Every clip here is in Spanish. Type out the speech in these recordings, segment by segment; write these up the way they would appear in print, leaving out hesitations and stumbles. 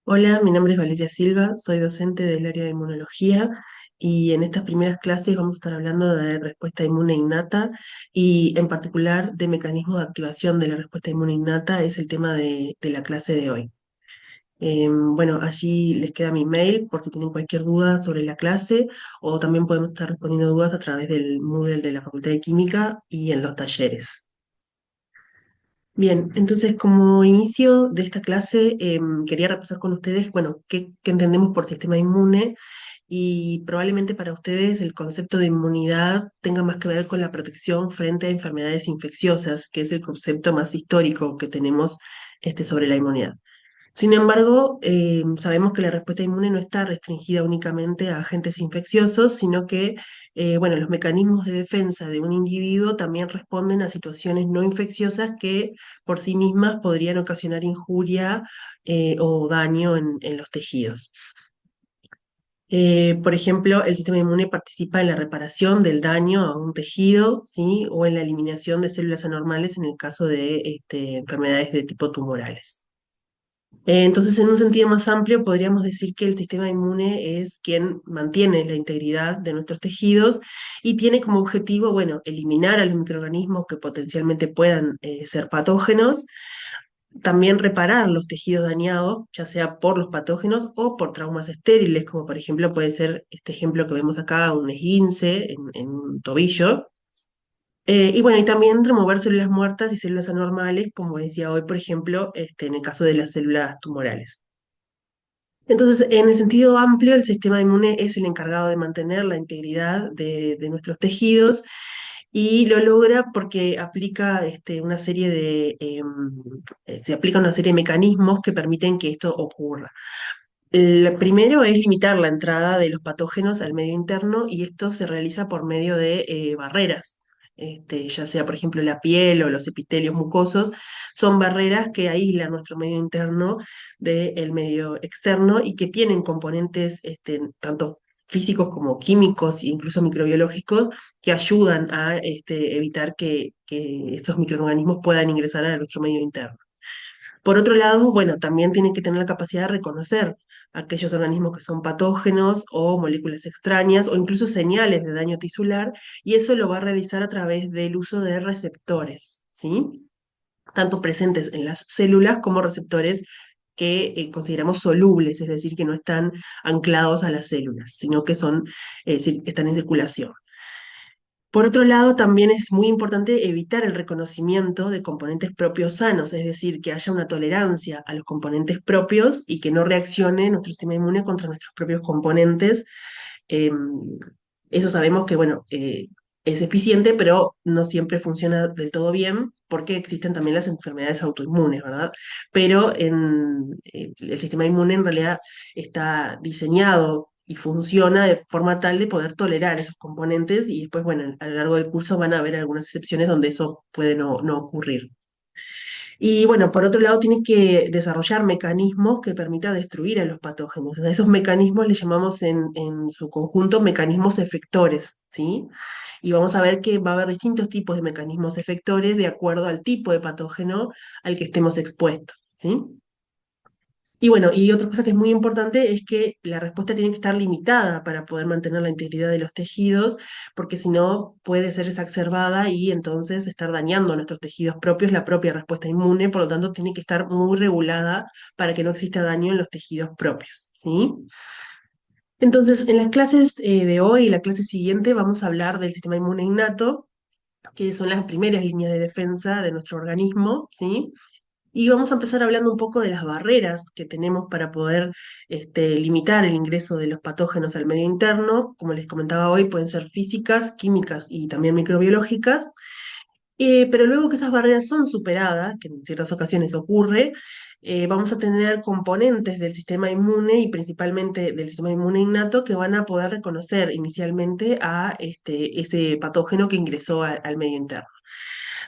Hola, mi nombre es Valeria Silva, soy docente del área de inmunología y en estas primeras clases vamos a estar hablando de respuesta inmune innata y en particular de mecanismos de activación de la respuesta inmune innata es el tema de la clase de hoy. Bueno, allí les queda mi mail por si tienen cualquier duda sobre la clase o también podemos estar respondiendo dudas a través del Moodle de la Facultad de Química y en los talleres. Bien, entonces como inicio de esta clase quería repasar con ustedes, bueno, qué entendemos por sistema inmune y probablemente para ustedes el concepto de inmunidad tenga más que ver con la protección frente a enfermedades infecciosas, que es el concepto más histórico que tenemos sobre la inmunidad. Sin embargo, sabemos que la respuesta inmune no está restringida únicamente a agentes infecciosos, sino que bueno, los mecanismos de defensa de un individuo también responden a situaciones no infecciosas que por sí mismas podrían ocasionar injuria o daño en los tejidos. Por ejemplo, el sistema inmune participa en la reparación del daño a un tejido, ¿sí? O en la eliminación de células anormales en el caso de enfermedades de tipo tumorales. Entonces, en un sentido más amplio, podríamos decir que el sistema inmune es quien mantiene la integridad de nuestros tejidos y tiene como objetivo, bueno, eliminar a los microorganismos que potencialmente puedan ser patógenos, también reparar los tejidos dañados, ya sea por los patógenos o por traumas estériles, como por ejemplo puede ser este ejemplo que vemos acá, un esguince en un tobillo. Y bueno, y también remover células muertas y células anormales, como decía hoy, por ejemplo, en el caso de las células tumorales. Entonces, en el sentido amplio, el sistema inmune es el encargado de mantener la integridad de nuestros tejidos y lo logra porque aplica una serie se aplica una serie de mecanismos que permiten que esto ocurra. El primero es limitar la entrada de los patógenos al medio interno y esto se realiza por medio de barreras. Ya sea, por ejemplo, la piel o los epitelios mucosos, son barreras que aíslan nuestro medio interno del medio externo y que tienen componentes tanto físicos como químicos e incluso microbiológicos que ayudan a evitar que estos microorganismos puedan ingresar a nuestro medio interno. Por otro lado, bueno, también tiene que tener la capacidad de reconocer aquellos organismos que son patógenos o moléculas extrañas o incluso señales de daño tisular, y eso lo va a realizar a través del uso de receptores, ¿sí? Tanto presentes en las células como receptores que consideramos solubles, es decir, que no están anclados a las células, sino que están en circulación. Por otro lado, también es muy importante evitar el reconocimiento de componentes propios sanos, es decir, que haya una tolerancia a los componentes propios y que no reaccione nuestro sistema inmune contra nuestros propios componentes. Eh, Eso sabemos que, bueno, es eficiente, pero no siempre funciona del todo bien porque existen también las enfermedades autoinmunes, ¿verdad? Pero el sistema inmune en realidad está diseñado y funciona de forma tal de poder tolerar esos componentes y después, bueno, a lo largo del curso van a haber algunas excepciones donde eso puede no ocurrir. Y bueno, por otro lado, tiene que desarrollar mecanismos que permitan destruir a los patógenos. A esos mecanismos le llamamos en su conjunto mecanismos efectores, ¿sí? Y vamos a ver que va a haber distintos tipos de mecanismos efectores de acuerdo al tipo de patógeno al que estemos expuestos, ¿sí? Y bueno, y otra cosa que es muy importante es que la respuesta tiene que estar limitada para poder mantener la integridad de los tejidos, porque si no puede ser exacerbada y entonces estar dañando a nuestros tejidos propios, la propia respuesta inmune, por lo tanto tiene que estar muy regulada para que no exista daño en los tejidos propios, ¿sí? Entonces, en las clases de hoy y la clase siguiente vamos a hablar del sistema inmune innato, que son las primeras líneas de defensa de nuestro organismo, ¿sí? Y vamos a empezar hablando un poco de las barreras que tenemos para poder limitar el ingreso de los patógenos al medio interno. Como les comentaba hoy, pueden ser físicas, químicas y también microbiológicas. Pero luego que esas barreras son superadas, que en ciertas ocasiones ocurre, vamos a tener componentes del sistema inmune y principalmente del sistema inmune innato que van a poder reconocer inicialmente a ese patógeno que ingresó al medio interno.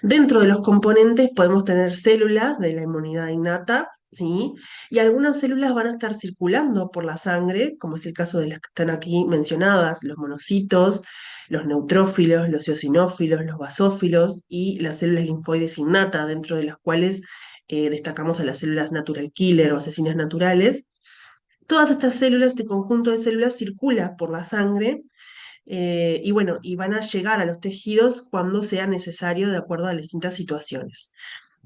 Dentro de los componentes podemos tener células de la inmunidad innata, ¿sí? Y algunas células van a estar circulando por la sangre, como es el caso de las que están aquí mencionadas, los monocitos, los neutrófilos, los eosinófilos, los basófilos y las células linfoides innatas, dentro de las cuales destacamos a las células natural killer o asesinas naturales. Todas estas células, este conjunto de células circula por la sangre y bueno, y van a llegar a los tejidos cuando sea necesario de acuerdo a las distintas situaciones.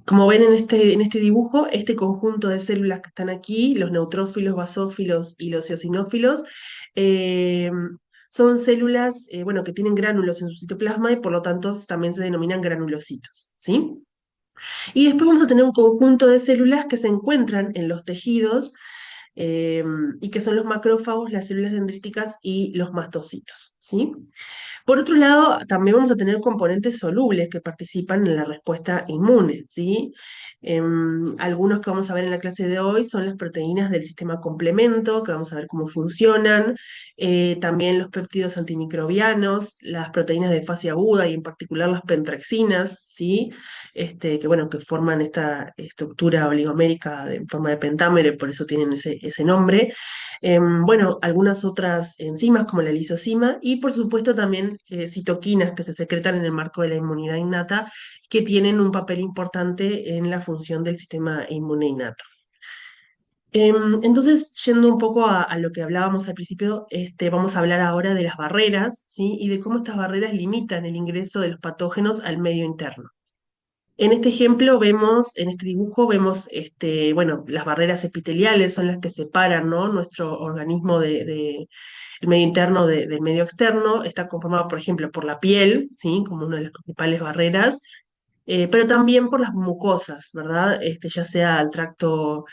Como ven en este dibujo, este conjunto de células que están aquí, los neutrófilos, basófilos y los eosinófilos, eh, son células bueno, que tienen gránulos en su citoplasma y por lo tanto también se denominan granulocitos, ¿sí? Y después vamos a tener un conjunto de células que se encuentran en los tejidos eh, y que son los macrófagos, las células dendríticas y los mastocitos, ¿sí? Por otro lado, también vamos a tener componentes solubles que participan en la respuesta inmune, ¿sí? Algunos que vamos a ver en la clase de hoy son las proteínas del sistema complemento, que vamos a ver cómo funcionan, también los péptidos antimicrobianos, las proteínas de fase aguda y en particular las pentraxinas, ¿sí? Que, bueno, que forman esta estructura oligomérica en forma de pentámero y por eso tienen ese nombre. Bueno, algunas otras enzimas como la lisozima y por supuesto también citoquinas que se secretan en el marco de la inmunidad innata que tienen un papel importante en la función del sistema inmune innato. Entonces, yendo un poco a lo que hablábamos al principio, vamos a hablar ahora de las barreras, ¿sí? Y de cómo estas barreras limitan el ingreso de los patógenos al medio interno. En este ejemplo vemos, en este dibujo vemos, bueno, las barreras epiteliales son las que separan, ¿no? Nuestro organismo el medio interno del medio externo. Está conformado, por ejemplo, por la piel, ¿sí? Como una de las principales barreras, pero también por las mucosas, ¿verdad? Ya sea el tracto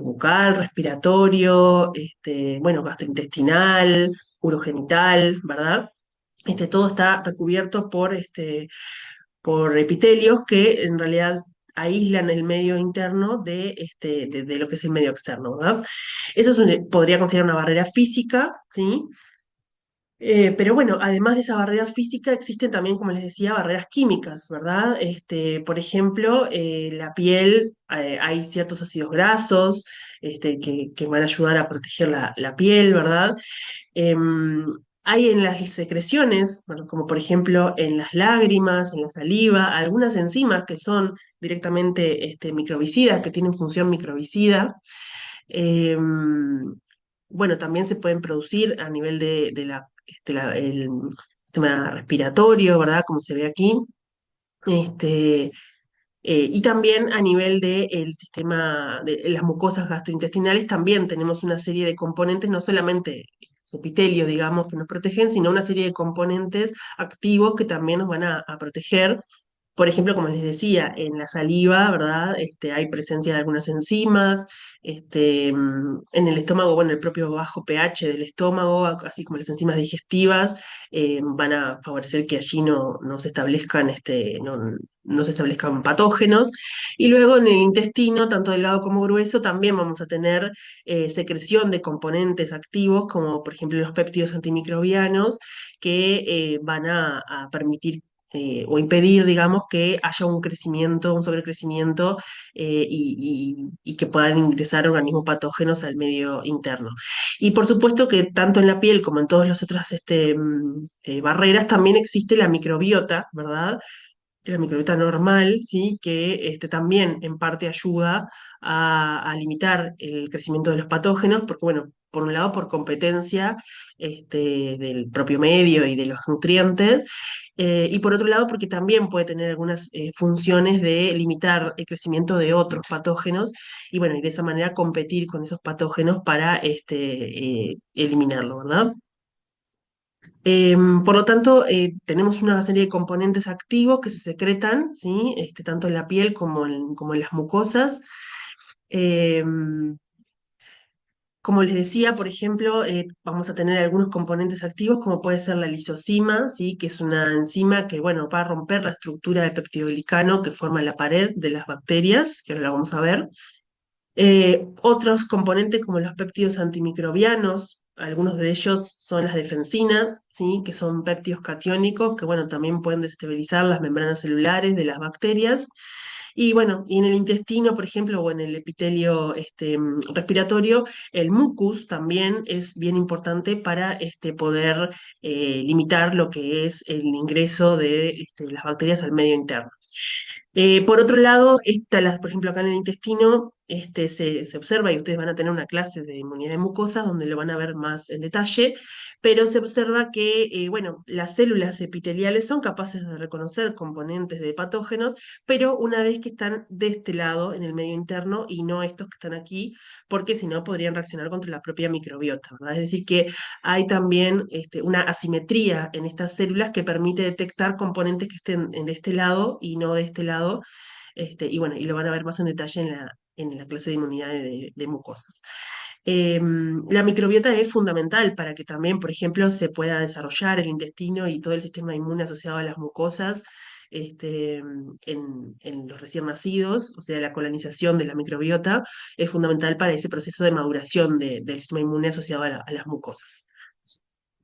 bucal, respiratorio, bueno, gastrointestinal, urogenital, ¿verdad? Todo está recubierto por epitelios que en realidad aíslan el medio interno de lo que es el medio externo, ¿verdad? Eso podría considerar una barrera física, ¿sí? Pero bueno, además de esa barrera física, existen también, como les decía, barreras químicas, ¿verdad? Por ejemplo, la piel, hay ciertos ácidos grasos que van a ayudar a proteger la piel, ¿verdad? Hay en las secreciones, bueno, como por ejemplo en las lágrimas, en la saliva, algunas enzimas que son directamente microbicidas, que tienen función microbicida. Bueno, también se pueden producir a nivel el sistema respiratorio, ¿verdad? Como se ve aquí. Este, y también a nivel del sistema de las mucosas gastrointestinales, también tenemos una serie de componentes, no solamente los epitelios, digamos, que nos protegen, sino una serie de componentes activos que también nos van a proteger. Por ejemplo, como les decía, en la saliva, ¿verdad? Hay presencia de algunas enzimas, en el estómago, bueno, el propio bajo pH del estómago, así como las enzimas digestivas, van a favorecer que allí no se establezcan, no se establezcan patógenos. Y luego en el intestino, tanto delgado como grueso, también vamos a tener secreción de componentes activos, como por ejemplo los péptidos antimicrobianos, que van a permitir o impedir, digamos, que haya un crecimiento, un sobrecrecimiento y que puedan ingresar organismos patógenos al medio interno. Y por supuesto que tanto en la piel como en todas las otras barreras también existe la microbiota, ¿verdad? La microbiota normal, ¿sí? Que también en parte ayuda a limitar el crecimiento de los patógenos, porque bueno, por un lado por competencia del propio medio y de los nutrientes, y por otro lado porque también puede tener algunas funciones de limitar el crecimiento de otros patógenos, y bueno, y de esa manera competir con esos patógenos para eliminarlo, ¿verdad? Por lo tanto, tenemos una serie de componentes activos que se secretan, ¿sí? Tanto en la piel como en las mucosas. Em, Como les decía, por ejemplo, vamos a tener algunos componentes activos, como puede ser la lisozima, ¿sí? Que es una enzima que, bueno, va a romper la estructura de peptidoglicano que forma la pared de las bacterias, que ahora la vamos a ver. Otros componentes como los péptidos antimicrobianos, algunos de ellos son las defensinas, ¿sí? Que son péptidos catiónicos que bueno, también pueden desestabilizar las membranas celulares de las bacterias. Y bueno, y en el intestino, por ejemplo, o en el epitelio respiratorio, el mucus también es bien importante para poder limitar lo que es el ingreso de las bacterias al medio interno. Por otro lado, por ejemplo, acá en el intestino, se observa, y ustedes van a tener una clase de inmunidad de mucosas donde lo van a ver más en detalle, pero se observa que, bueno, las células epiteliales son capaces de reconocer componentes de patógenos, pero una vez que están de este lado, en el medio interno, y no estos que están aquí, porque si no podrían reaccionar contra la propia microbiota, ¿verdad? Es decir, que hay también una asimetría en estas células que permite detectar componentes que estén de este lado y no de este lado, y bueno, y lo van a ver más en detalle en la clase de inmunidad de mucosas. La microbiota es fundamental para que también, por ejemplo, se pueda desarrollar el intestino y todo el sistema inmune asociado a las mucosas en los recién nacidos, o sea, la colonización de la microbiota es fundamental para ese proceso de maduración del sistema inmune asociado a las mucosas.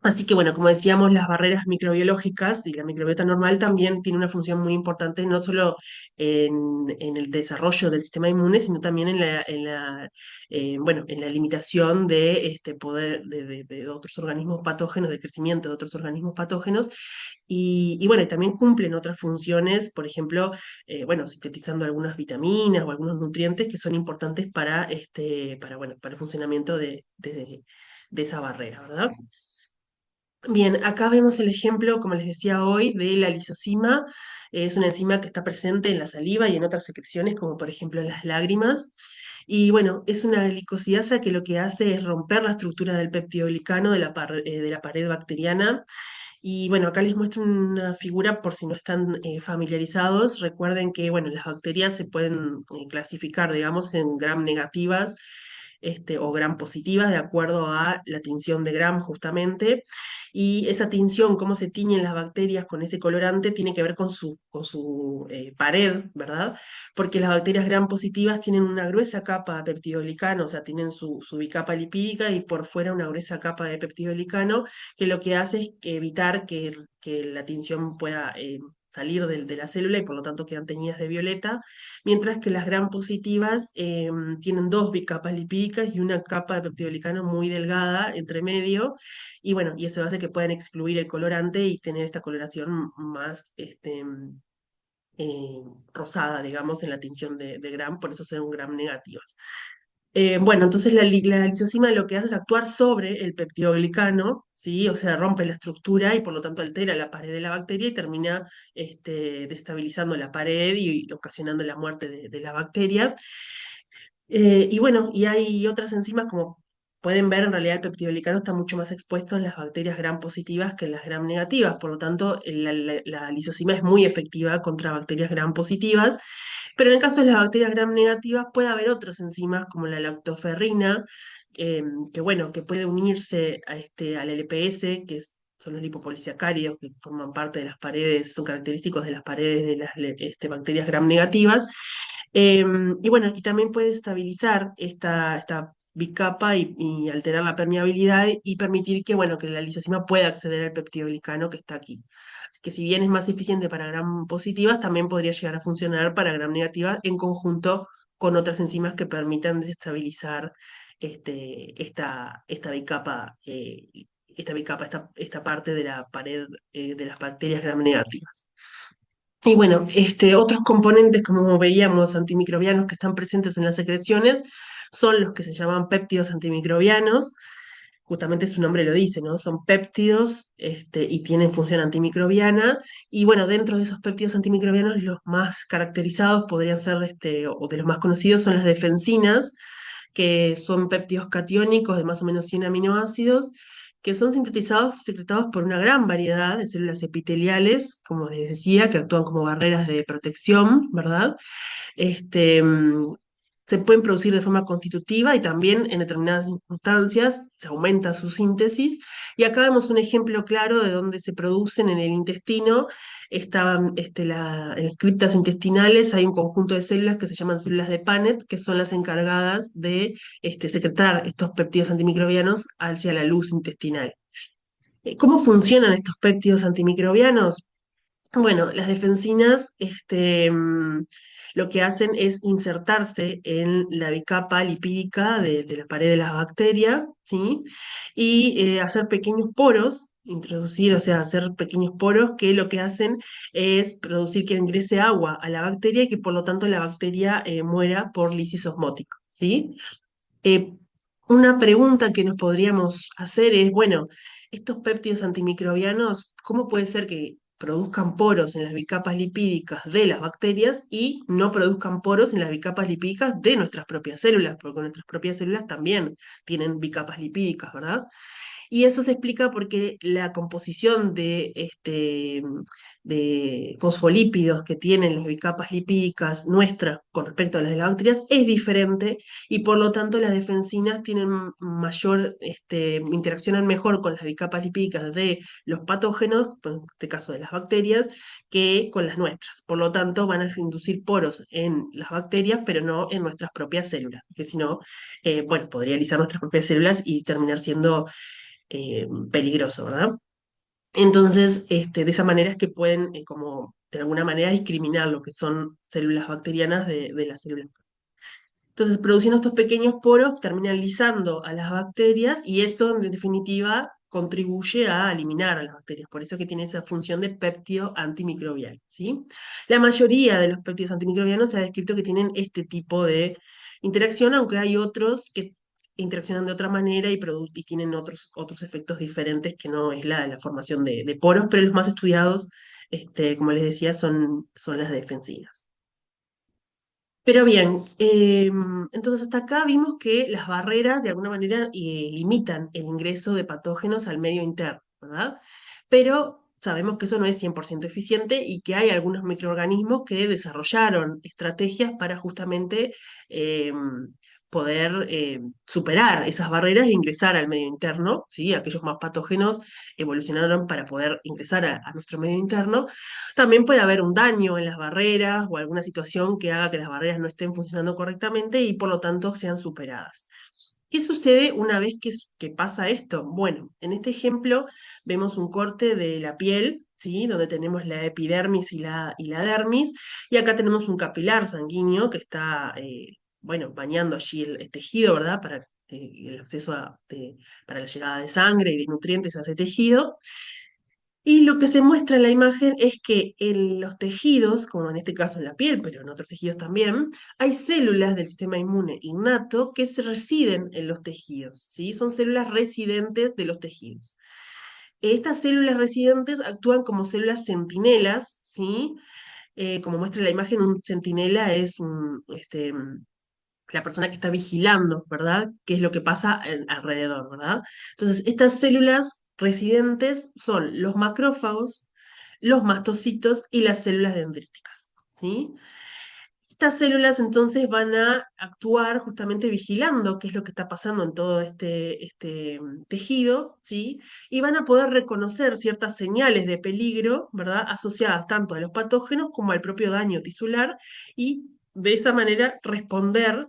Así que bueno, como decíamos, las barreras microbiológicas y la microbiota normal también tiene una función muy importante, no solo en el desarrollo del sistema inmune, sino también bueno, en la limitación de este poder de otros organismos patógenos, de crecimiento de otros organismos patógenos, y bueno, y también cumplen otras funciones, por ejemplo, bueno, sintetizando algunas vitaminas o algunos nutrientes que son importantes bueno, para el funcionamiento de esa barrera, ¿verdad? Bien, acá vemos el ejemplo, como les decía hoy, de la lisozima. Es una enzima que está presente en la saliva y en otras secreciones, como por ejemplo en las lágrimas. Y bueno, es una glicosidasa que lo que hace es romper la estructura del peptidoglicano de la pared bacteriana. Y bueno, acá les muestro una figura por si no están familiarizados. Recuerden que, bueno, las bacterias se pueden clasificar, digamos, en gram negativas o gram positivas, de acuerdo a la tinción de gram, justamente. Y esa tinción, cómo se tiñen las bacterias con ese colorante, tiene que ver con su pared, ¿verdad? Porque las bacterias gram positivas tienen una gruesa capa de peptidoglicano, o sea, tienen su bicapa lipídica y por fuera una gruesa capa de peptidoglicano que lo que hace es evitar que la tinción pueda salir de la célula y por lo tanto quedan teñidas de violeta, mientras que las gram positivas tienen dos bicapas lipídicas y una capa de peptidoglicano muy delgada entre medio, y bueno, y eso hace que puedan excluir el colorante y tener esta coloración más eh, rosada, digamos, en la tinción de gram, por eso son gram negativas. Bueno, entonces la lisozima lo que hace es actuar sobre el peptidoglicano, ¿sí? O sea, rompe la estructura y por lo tanto altera la pared de la bacteria y termina destabilizando la pared y ocasionando la muerte de la bacteria. Y bueno, y hay otras enzimas, como pueden ver, en realidad el peptidoglicano está mucho más expuesto en las bacterias gram positivas que en las gram negativas, por lo tanto la lisozima es muy efectiva contra bacterias gram positivas, pero en el caso de las bacterias gram negativas puede haber otras enzimas como la lactoferrina, que bueno, que puede unirse al LPS, son los lipopolisacáridos que forman parte de las paredes, son característicos de las paredes de las bacterias gram negativas. Y bueno, y también puede estabilizar esta bicapa y alterar la permeabilidad y permitir que, bueno, que la lisozima pueda acceder al peptidoglicano que está aquí. Así que si bien es más eficiente para gram positivas, también podría llegar a funcionar para gram negativas en conjunto con otras enzimas que permitan desestabilizar esta bicapa, esta parte de la pared de las bacterias gram negativas. Y bueno, otros componentes, como veíamos, antimicrobianos que están presentes en las secreciones, son los que se llaman péptidos antimicrobianos. Justamente su nombre lo dice, ¿no? Son péptidos, y tienen función antimicrobiana. Y bueno, dentro de esos péptidos antimicrobianos, los más caracterizados podrían ser, o de los más conocidos, son las defensinas, que son péptidos catiónicos de más o menos 100 aminoácidos, que son sintetizados, secretados por una gran variedad de células epiteliales, como les decía, que actúan como barreras de protección, ¿verdad? este, mm, Se pueden producir de forma constitutiva y también en determinadas circunstancias se aumenta su síntesis. Y acá vemos un ejemplo claro de dónde se producen en el intestino. En las criptas intestinales hay un conjunto de células que se llaman células de Paneth, que son las encargadas de secretar estos péptidos antimicrobianos hacia la luz intestinal. ¿Cómo funcionan estos péptidos antimicrobianos? Bueno, las defensinas lo que hacen es insertarse en la bicapa lipídica de la pared de la bacteria, ¿sí? Y hacer pequeños poros introducir, o sea, hacer pequeños poros que lo que hacen es producir que ingrese agua a la bacteria y que por lo tanto la bacteria muera por lisis osmótica, ¿sí? Eh, una pregunta que nos podríamos hacer es, bueno, estos péptidos antimicrobianos, ¿cómo puede ser que produzcan poros en las bicapas lipídicas de las bacterias y no produzcan poros en las bicapas lipídicas de nuestras propias células? Porque nuestras propias células también tienen bicapas lipídicas, ¿verdad? Y eso se explica porque la composición de fosfolípidos que tienen las bicapas lipídicas nuestras con respecto a las de las bacterias es diferente y por lo tanto las defensinas tienen mayor, interaccionan mejor con las bicapas lipídicas de los patógenos, en este caso de las bacterias, que con las nuestras. Por lo tanto, van a inducir poros en las bacterias, pero no en nuestras propias células, que si no, bueno, podría alisar nuestras propias células y terminar siendo peligroso, ¿verdad? Entonces, de esa manera es que pueden, como de alguna manera, discriminar lo que son células bacterianas de las células. Entonces, produciendo estos pequeños poros, terminan lisando a las bacterias y eso, en definitiva, contribuye a eliminar a las bacterias. Por eso que tiene esa función de péptido antimicrobiano, ¿sí? La mayoría de los péptidos antimicrobianos se ha descrito que tienen este tipo de interacción, aunque hay otros que interaccionan de otra manera y tienen otros efectos diferentes que no es la formación de poros, pero los más estudiados, como les decía, son las defensivas. Pero bien, entonces hasta acá vimos que las barreras de alguna manera limitan el ingreso de patógenos al medio interno, ¿verdad? Pero sabemos que eso no es 100% eficiente y que hay algunos microorganismos que desarrollaron estrategias para justamente poder superar esas barreras e ingresar al medio interno, ¿sí? Aquellos más patógenos evolucionaron para poder ingresar a nuestro medio interno. También puede haber un daño en las barreras o alguna situación que haga que las barreras no estén funcionando correctamente y por lo tanto sean superadas. ¿Qué sucede una vez que pasa esto? Bueno, en este ejemplo vemos un corte de la piel, ¿sí? Donde tenemos la epidermis y la dermis, y acá tenemos un capilar sanguíneo que está, bueno, bañando allí el tejido, ¿verdad? Para el acceso para la llegada de sangre y de nutrientes a ese tejido. Y lo que se muestra en la imagen es que en los tejidos, como en este caso en la piel, pero en otros tejidos también, hay células del sistema inmune innato que se residen en los tejidos, ¿sí? Son células residentes de los tejidos. Estas células residentes actúan como células centinelas, ¿sí? Como muestra la imagen, un centinela es la persona que está vigilando, ¿verdad? ¿Qué es lo que pasa alrededor, ¿verdad? Entonces, estas células residentes son los macrófagos, los mastocitos y las células dendríticas, ¿sí? Estas células entonces van a actuar justamente vigilando qué es lo que está pasando en todo este tejido, ¿sí? Y van a poder reconocer ciertas señales de peligro, ¿verdad? Asociadas tanto a los patógenos como al propio daño tisular y de esa manera responder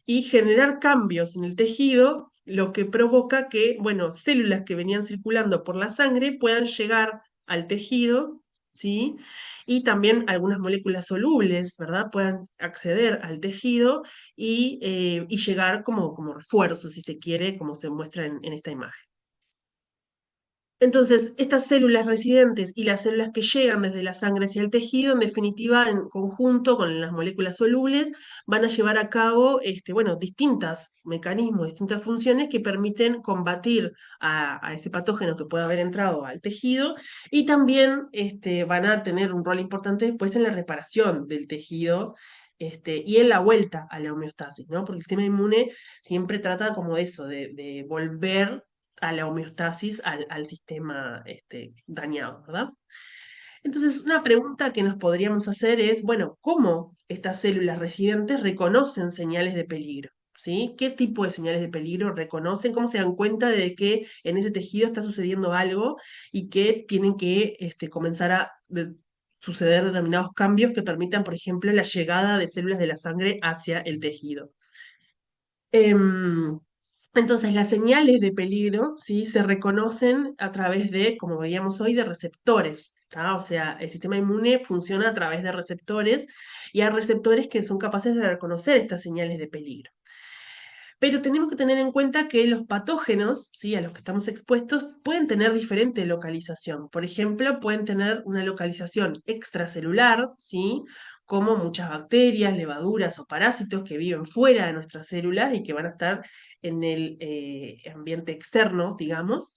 y generar cambios en el tejido, lo que provoca que, bueno, células que venían circulando por la sangre puedan llegar al tejido, ¿sí? Y también algunas moléculas solubles, ¿verdad? Puedan acceder al tejido y llegar como refuerzo, si se quiere, como se muestra en esta imagen. Entonces, estas células residentes y las células que llegan desde la sangre hacia el tejido, en definitiva, en conjunto con las moléculas solubles, van a llevar a cabo, bueno, distintos mecanismos, distintas funciones que permiten combatir a ese patógeno que puede haber entrado al tejido y también van a tener un rol importante después en la reparación del tejido. Y en la vuelta a la homeostasis, ¿no? Porque el sistema inmune siempre trata como de eso, de volver a la homeostasis al sistema dañado, ¿verdad? Entonces, una pregunta que nos podríamos hacer es, bueno, ¿cómo estas células residentes reconocen señales de peligro? ¿Sí? ¿Qué tipo de señales de peligro reconocen? ¿Cómo se dan cuenta de que en ese tejido está sucediendo algo y que tienen que comenzar a suceder determinados cambios que permitan, por ejemplo, la llegada de células de la sangre hacia el tejido? Em, entonces, las señales de peligro, ¿sí? Se reconocen a través de, como veíamos hoy, de receptores, ¿tá? O sea, el sistema inmune funciona a través de receptores y hay receptores que son capaces de reconocer estas señales de peligro. Pero tenemos que tener en cuenta que los patógenos, ¿sí? A los que estamos expuestos, pueden tener diferente localización. Por ejemplo, pueden tener una localización extracelular, ¿sí? Como muchas bacterias, levaduras o parásitos que viven fuera de nuestras células y que van a estar en el ambiente externo, digamos.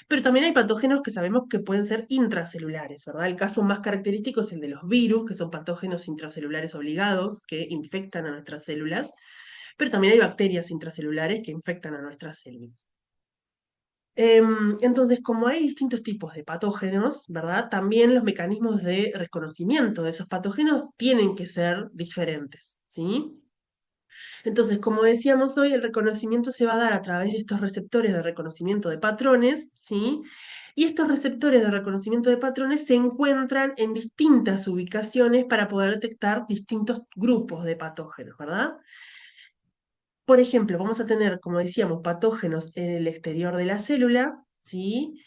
Pero también hay patógenos que sabemos que pueden ser intracelulares, ¿verdad? El caso más característico es el de los virus, que son patógenos intracelulares obligados que infectan a nuestras células, pero también hay bacterias intracelulares que infectan a nuestras células. Entonces, como hay distintos tipos de patógenos, ¿verdad? También los mecanismos de reconocimiento de esos patógenos tienen que ser diferentes, ¿sí? Entonces, como decíamos hoy, el reconocimiento se va a dar a través de estos receptores de reconocimiento de patrones, ¿sí? Y estos receptores de reconocimiento de patrones se encuentran en distintas ubicaciones para poder detectar distintos grupos de patógenos, ¿verdad? Por ejemplo, vamos a tener, como decíamos, patógenos en el exterior de la célula, ¿sí?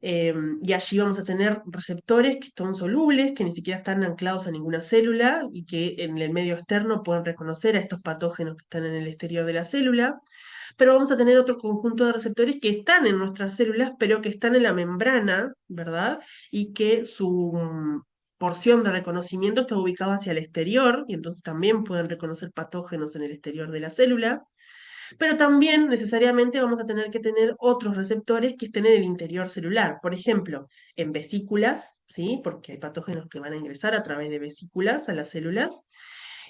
Y allí vamos a tener receptores que son solubles, que ni siquiera están anclados a ninguna célula y que en el medio externo pueden reconocer a estos patógenos que están en el exterior de la célula. Pero vamos a tener otro conjunto de receptores que están en nuestras células, pero que están en la membrana, ¿verdad? Y que su porción de reconocimiento está ubicada hacia el exterior, y entonces también pueden reconocer patógenos en el exterior de la célula. Pero también necesariamente vamos a tener que tener otros receptores que estén en el interior celular. Por ejemplo, en vesículas, ¿sí? Porque hay patógenos que van a ingresar a través de vesículas a las células.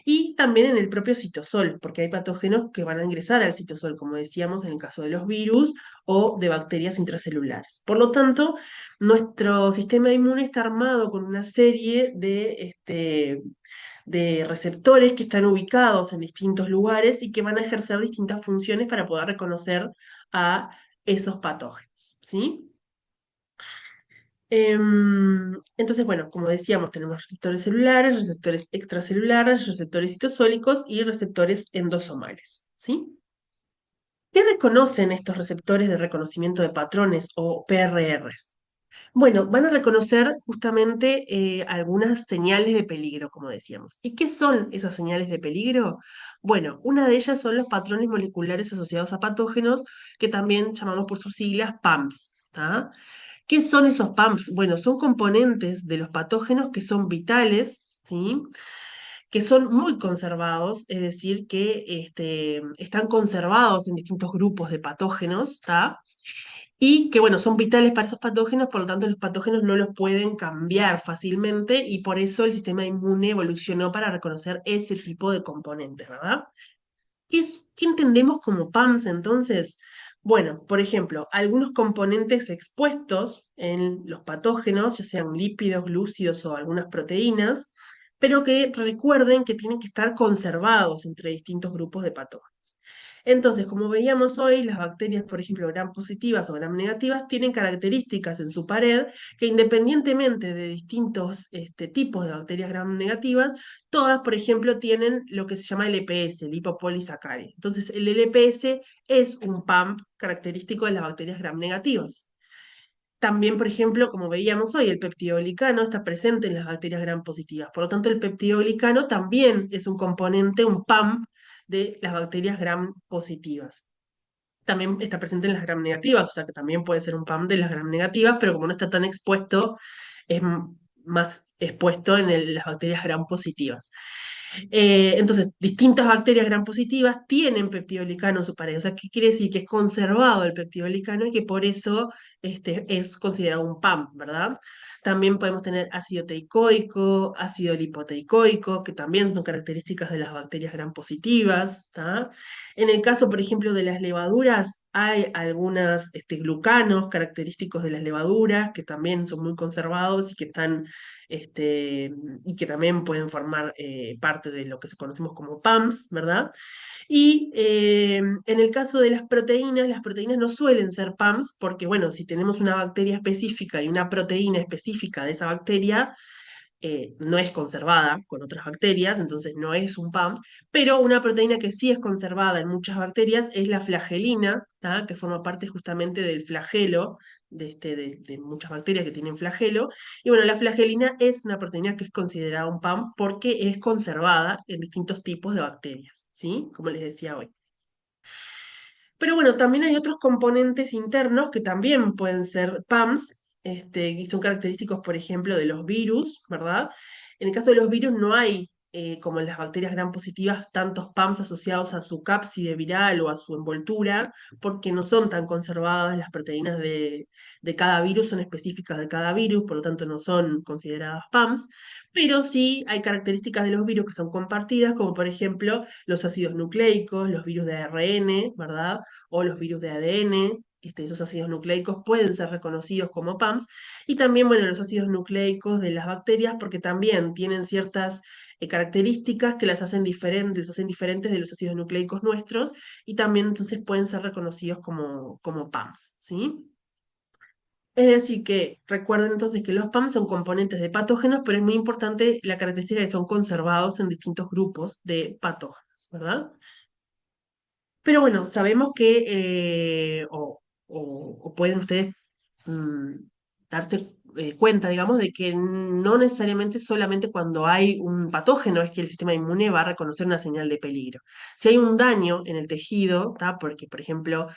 Y también en el propio citosol, porque hay patógenos que van a ingresar al citosol, como decíamos en el caso de los virus o de bacterias intracelulares. Por lo tanto, nuestro sistema inmune está armado con una serie de receptores que están ubicados en distintos lugares y que van a ejercer distintas funciones para poder reconocer a esos patógenos, ¿sí? Entonces, bueno, como decíamos, tenemos receptores celulares, receptores extracelulares, receptores citosólicos y receptores endosomales, ¿sí? ¿Qué reconocen estos receptores de reconocimiento de patrones o PRRs? Bueno, van a reconocer justamente algunas señales de peligro, como decíamos. ¿Y qué son esas señales de peligro? Bueno, una de ellas son los patrones moleculares asociados a patógenos, que también llamamos por sus siglas PAMPs. ¿Tá? ¿Qué son esos PAMPs? Bueno, son componentes de los patógenos que son vitales, ¿sí? Que son muy conservados, es decir, que están conservados en distintos grupos de patógenos, ¿tá? Y que, bueno, son vitales para esos patógenos, por lo tanto los patógenos no los pueden cambiar fácilmente y por eso el sistema inmune evolucionó para reconocer ese tipo de componentes, ¿verdad? ¿Qué entendemos como PAMS entonces? Bueno, por ejemplo, algunos componentes expuestos en los patógenos, ya sean lípidos, glúcidos o algunas proteínas, pero que recuerden que tienen que estar conservados entre distintos grupos de patógenos. Entonces, como veíamos hoy, las bacterias, por ejemplo, gram positivas o gram negativas, tienen características en su pared que independientemente de distintos tipos de bacterias gram negativas, todas, por ejemplo, tienen lo que se llama LPS, lipopolisacárido. Entonces, el LPS es un PAMP característico de las bacterias gram negativas. También, por ejemplo, como veíamos hoy, el peptidoglicano está presente en las bacterias gram positivas. Por lo tanto, el peptidoglicano también es un componente, un PAMP de las bacterias gram positivas. También está presente en las gram negativas, o sea que también puede ser un PAMP de las gram negativas, pero como no está tan expuesto, es más expuesto en las bacterias gram positivas. Entonces, distintas bacterias gram positivas tienen peptidoglicano en su pared. O sea, ¿qué quiere decir? Que es conservado el peptidoglicano y que por eso es considerado un PAMP, ¿verdad? También podemos tener ácido teicoico, ácido lipoteicoico, que también son características de las bacterias gram positivas, ¿tá? En el caso, por ejemplo, de las levaduras, hay algunos glucanos característicos de las levaduras que también son muy conservados y que están y que también pueden formar parte de lo que conocemos como PAMS, ¿verdad? Y en el caso de las proteínas no suelen ser PAMS porque, bueno, si tenemos una bacteria específica y una proteína específica de esa bacteria, no es conservada con otras bacterias, entonces no es un PAMP, pero una proteína que sí es conservada en muchas bacterias es la flagelina, ¿tá? Que forma parte justamente del flagelo, de muchas bacterias que tienen flagelo. Y bueno, la flagelina es una proteína que es considerada un PAMP porque es conservada en distintos tipos de bacterias, ¿sí? Como les decía hoy. Pero bueno, también hay otros componentes internos que también pueden ser PAMS, y son característicos, por ejemplo, de los virus, ¿verdad? En el caso de los virus no hay, como en las bacterias gram positivas, tantos PAMS asociados a su cápside viral o a su envoltura, porque no son tan conservadas las proteínas de cada virus, son específicas de cada virus, por lo tanto no son consideradas PAMS, pero sí hay características de los virus que son compartidas, como por ejemplo los ácidos nucleicos, los virus de ARN, ¿verdad? O los virus de ADN, esos ácidos nucleicos pueden ser reconocidos como PAMS, y también, bueno, los ácidos nucleicos de las bacterias, porque también tienen ciertas características que las hacen diferentes de los ácidos nucleicos nuestros, y también entonces pueden ser reconocidos como PAMS, ¿sí? Es decir, que recuerden entonces que los PAMS son componentes de patógenos, pero es muy importante la característica de que son conservados en distintos grupos de patógenos, ¿verdad? Pero bueno, sabemos que, o pueden ustedes mm, darse cuenta, digamos, de que no necesariamente solamente cuando hay un patógeno es que el sistema inmune va a reconocer una señal de peligro. Si hay un daño en el tejido, ¿tá? Porque, por ejemplo,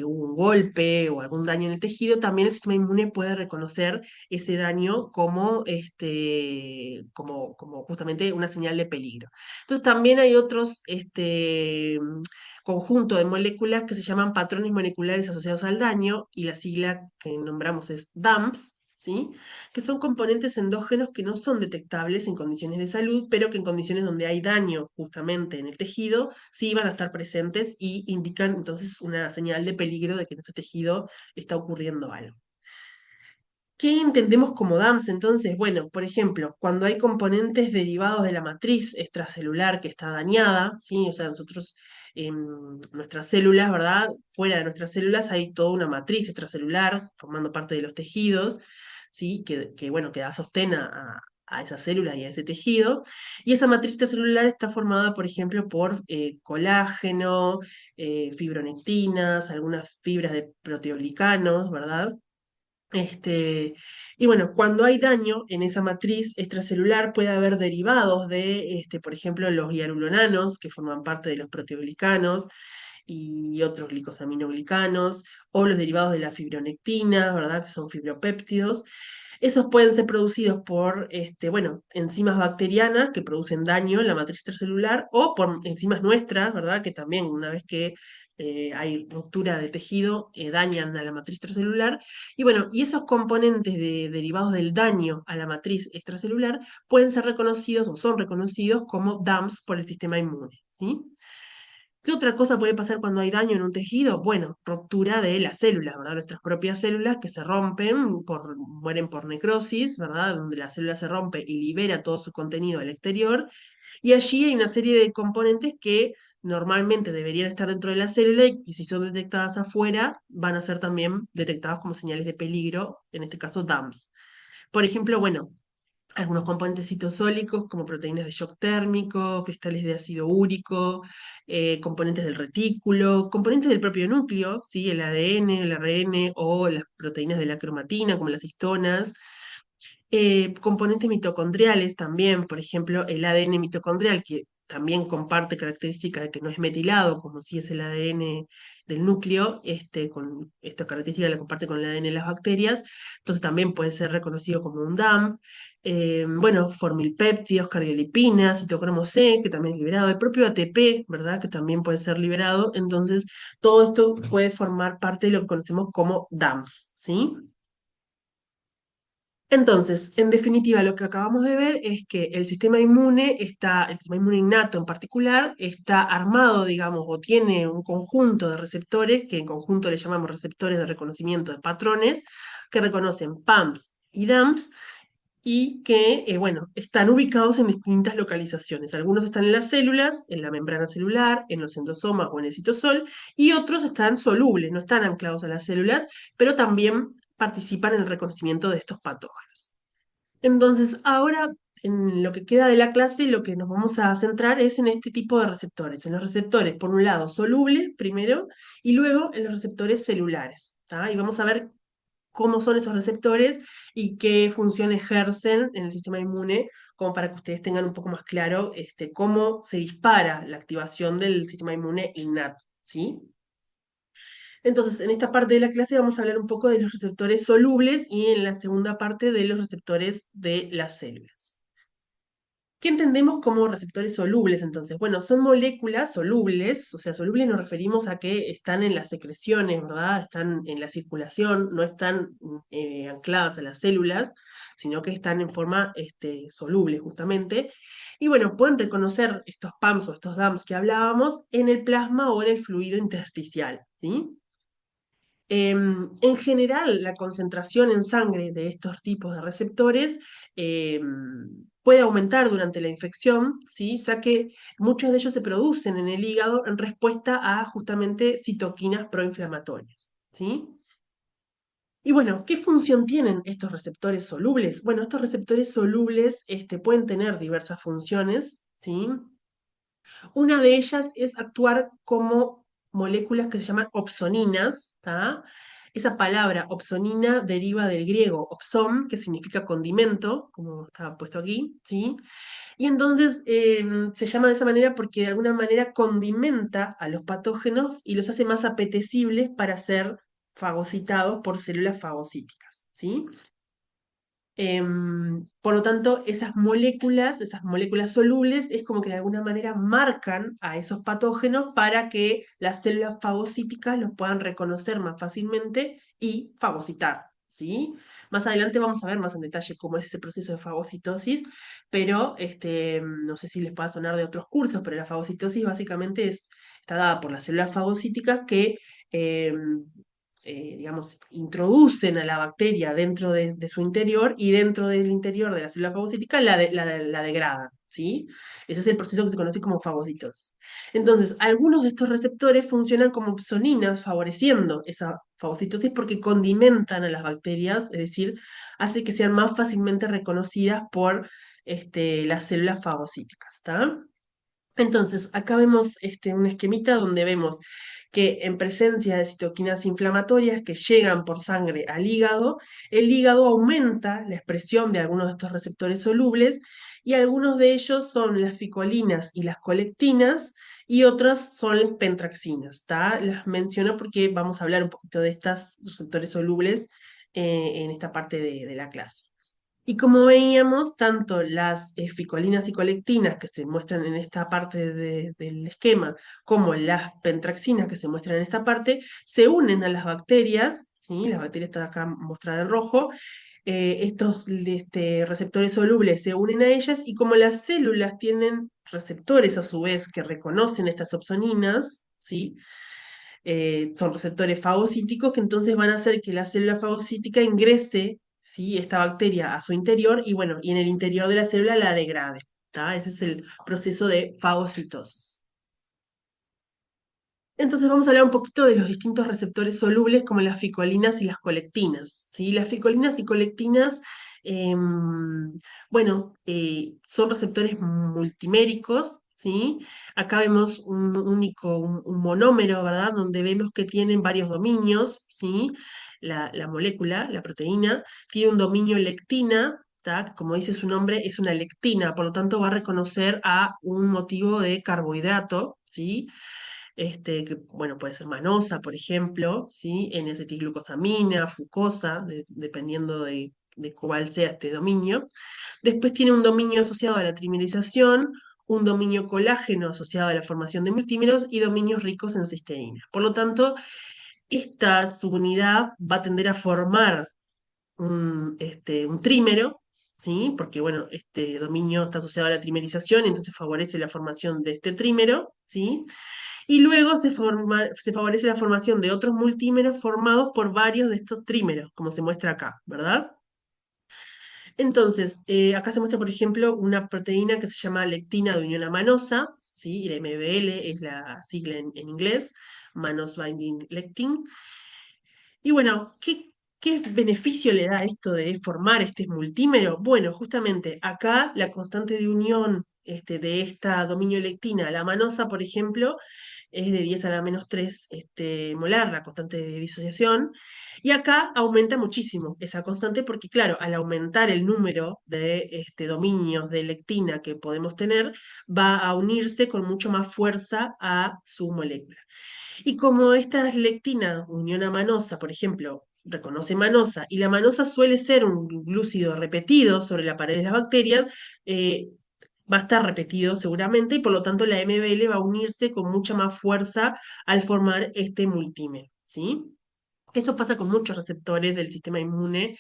hubo un golpe o algún daño en el tejido, también el sistema inmune puede reconocer ese daño como justamente una señal de peligro. Entonces, también hay otros conjunto de moléculas que se llaman patrones moleculares asociados al daño, y la sigla que nombramos es DAMPs, ¿sí? Que son componentes endógenos que no son detectables en condiciones de salud, pero que en condiciones donde hay daño justamente en el tejido, sí van a estar presentes y indican entonces una señal de peligro de que en ese tejido está ocurriendo algo. ¿Qué entendemos como DAMS entonces? Bueno, por ejemplo, cuando hay componentes derivados de la matriz extracelular que está dañada, ¿sí? O sea, nosotros en nuestras células, ¿verdad? Fuera de nuestras células hay toda una matriz extracelular formando parte de los tejidos, ¿sí? Bueno, que da sostén a esa célula y a ese tejido. Y esa matriz extracelular está formada, por ejemplo, por colágeno, fibronectinas, algunas fibras de proteoglicanos, ¿verdad? Y bueno, cuando hay daño en esa matriz extracelular puede haber derivados de, por ejemplo, los hialuronanos, que forman parte de los proteoglicanos, y otros glicosaminoglicanos, o los derivados de la fibronectina, ¿verdad? Que son fibropéptidos. Esos pueden ser producidos por, bueno, enzimas bacterianas que producen daño en la matriz extracelular, o por enzimas nuestras, ¿verdad? Que también, una vez que hay ruptura de tejido, dañan a la matriz extracelular. Y bueno, y esos componentes derivados del daño a la matriz extracelular pueden ser reconocidos o son reconocidos como DAMPs por el sistema inmune, ¿sí? ¿Qué otra cosa puede pasar cuando hay daño en un tejido? Bueno, ruptura de las células, ¿verdad? Nuestras propias células que se rompen, mueren por necrosis, ¿verdad? Donde la célula se rompe y libera todo su contenido al exterior. Y allí hay una serie de componentes que normalmente deberían estar dentro de la célula y que si son detectadas afuera, van a ser también detectadas como señales de peligro, en este caso DAMPs. Por ejemplo, bueno, algunos componentes citosólicos como proteínas de shock térmico, cristales de ácido úrico, componentes del retículo, componentes del propio núcleo, ¿sí? El ADN, el ARN o las proteínas de la cromatina como las histonas, componentes mitocondriales también, por ejemplo, el ADN mitocondrial, que también comparte características de que no es metilado, como si es el ADN del núcleo, con esta característica la comparte con el ADN de las bacterias, entonces también puede ser reconocido como un DAM. Bueno, formilpéptidos, cardiolipinas, citocromo C, que también es liberado, el propio ATP, ¿verdad? Que también puede ser liberado, entonces todo esto puede formar parte de lo que conocemos como DAMs, ¿sí? Entonces, en definitiva, lo que acabamos de ver es que el sistema inmune innato en particular, está armado, digamos, o tiene un conjunto de receptores, que en conjunto le llamamos receptores de reconocimiento de patrones, que reconocen PAMs y DAMs, y que, bueno, están ubicados en distintas localizaciones. Algunos están en las células, en la membrana celular, en los endosomas o en el citosol, y otros están solubles, no están anclados a las células, pero también participan en el reconocimiento de estos patógenos. Entonces, ahora, en lo que queda de la clase, lo que nos vamos a centrar es en este tipo de receptores, en los receptores, por un lado, solubles primero, y luego en los receptores celulares, ¿tá? Y vamos a ver cómo son esos receptores y qué función ejercen en el sistema inmune, como para que ustedes tengan un poco más claro cómo se dispara la activación del sistema inmune innato, ¿sí? Entonces, en esta parte de la clase vamos a hablar un poco de los receptores solubles y en la segunda parte de los receptores de las células. ¿Qué entendemos como receptores solubles entonces? Bueno, son moléculas solubles, o sea, solubles nos referimos a que están en las secreciones, ¿verdad? Están en la circulación, no están ancladas a las células, sino que están en forma soluble justamente. Y bueno, pueden reconocer estos PAMs o estos DAMs que hablábamos en el plasma o en el fluido intersticial, ¿sí? En general, la concentración en sangre de estos tipos de receptores puede aumentar durante la infección, ¿sí? Ya que muchos de ellos se producen en el hígado en respuesta a justamente citoquinas proinflamatorias, ¿sí? Y bueno, ¿qué función tienen estos receptores solubles? Bueno, estos receptores solubles pueden tener diversas funciones, ¿sí? Una de ellas es actuar como moléculas que se llaman opsoninas, ¿tá? Esa palabra opsonina deriva del griego opson, que significa condimento, como está puesto aquí, ¿sí? Y entonces se llama de esa manera porque de alguna manera condimenta a los patógenos y los hace más apetecibles para ser fagocitados por células fagocíticas, ¿sí? Por lo tanto, esas moléculas solubles, es como que de alguna manera marcan a esos patógenos para que las células fagocíticas los puedan reconocer más fácilmente y fagocitar, ¿sí? Más adelante vamos a ver más en detalle cómo es ese proceso de fagocitosis, pero no sé si les pueda sonar de otros cursos, pero la fagocitosis básicamente está dada por las células fagocíticas que em, digamos, introducen a la bacteria dentro de su interior y dentro del interior de la célula fagocítica la degradan, ¿sí? Ese es el proceso que se conoce como fagocitosis. Entonces, algunos de estos receptores funcionan como psoninas favoreciendo esa fagocitosis porque condimentan a las bacterias, es decir, hace que sean más fácilmente reconocidas por las células fagocíticas, ¿está? Entonces, acá vemos un esquemita donde vemos que en presencia de citoquinas inflamatorias que llegan por sangre al hígado, el hígado aumenta la expresión de algunos de estos receptores solubles y algunos de ellos son las ficolinas y las colectinas y otras son las pentraxinas, ¿tá? Las menciono porque vamos a hablar un poquito de estos receptores solubles en esta parte de la clase. Y como veíamos, tanto las ficolinas y colectinas que se muestran en esta parte del esquema, como las pentraxinas que se muestran en esta parte, se unen a las bacterias, ¿sí? Las bacterias están acá mostradas en rojo, estos receptores solubles se unen a ellas y como las células tienen receptores a su vez que reconocen estas opsoninas, ¿sí? Son receptores fagocíticos que entonces van a hacer que la célula fagocítica ingrese, ¿sí? Esta bacteria a su interior y bueno, y en el interior de la célula la degrade, ¿tá? Ese es el proceso de fagocitosis. Entonces vamos a hablar un poquito de los distintos receptores solubles como las ficolinas y las colectinas, ¿sí? Las ficolinas y colectinas, bueno, son receptores multiméricos, ¿sí? Acá vemos un único, un monómero, ¿verdad? Donde vemos que tienen varios dominios, ¿sí? La molécula, la proteína, tiene un dominio lectina, ¿tá? Como dice su nombre, es una lectina, por lo tanto va a reconocer a un motivo de carbohidrato, ¿sí? Que bueno, puede ser manosa, por ejemplo, ¿sí? N-acetilglucosamina, fucosa, dependiendo de cuál sea este dominio. Después tiene un dominio asociado a la trimerización, un dominio colágeno asociado a la formación de multímeros y dominios ricos en cisteína. Por lo tanto, esta subunidad va a tender a formar un trímero, ¿sí? Porque, bueno, este dominio está asociado a la trimerización, entonces favorece la formación de este trímero, ¿sí? Y luego se favorece la formación de otros multímeros formados por varios de estos trímeros, como se muestra acá, ¿verdad? Entonces, acá se muestra, por ejemplo, una proteína que se llama lectina de unión amanosa, ¿sí? Y la MBL es la sigla en inglés, Mannose Binding Lectin. Y bueno, ¿qué beneficio le da esto de formar este multímero? Bueno, justamente acá la constante de unión de esta dominio lectina a la manosa, por ejemplo, es de 10 a la menos 3 molar, la constante de disociación, y acá aumenta muchísimo esa constante porque, claro, al aumentar el número de dominios de lectina que podemos tener, va a unirse con mucho más fuerza a su molécula. Y como esta lectina unión a manosa, por ejemplo, reconoce manosa, y la manosa suele ser un glúcido repetido sobre la pared de las bacterias, eh, va a estar repetido seguramente, y por lo tanto la MBL va a unirse con mucha más fuerza al formar este multímero, ¿sí? Eso pasa con muchos receptores del sistema inmune,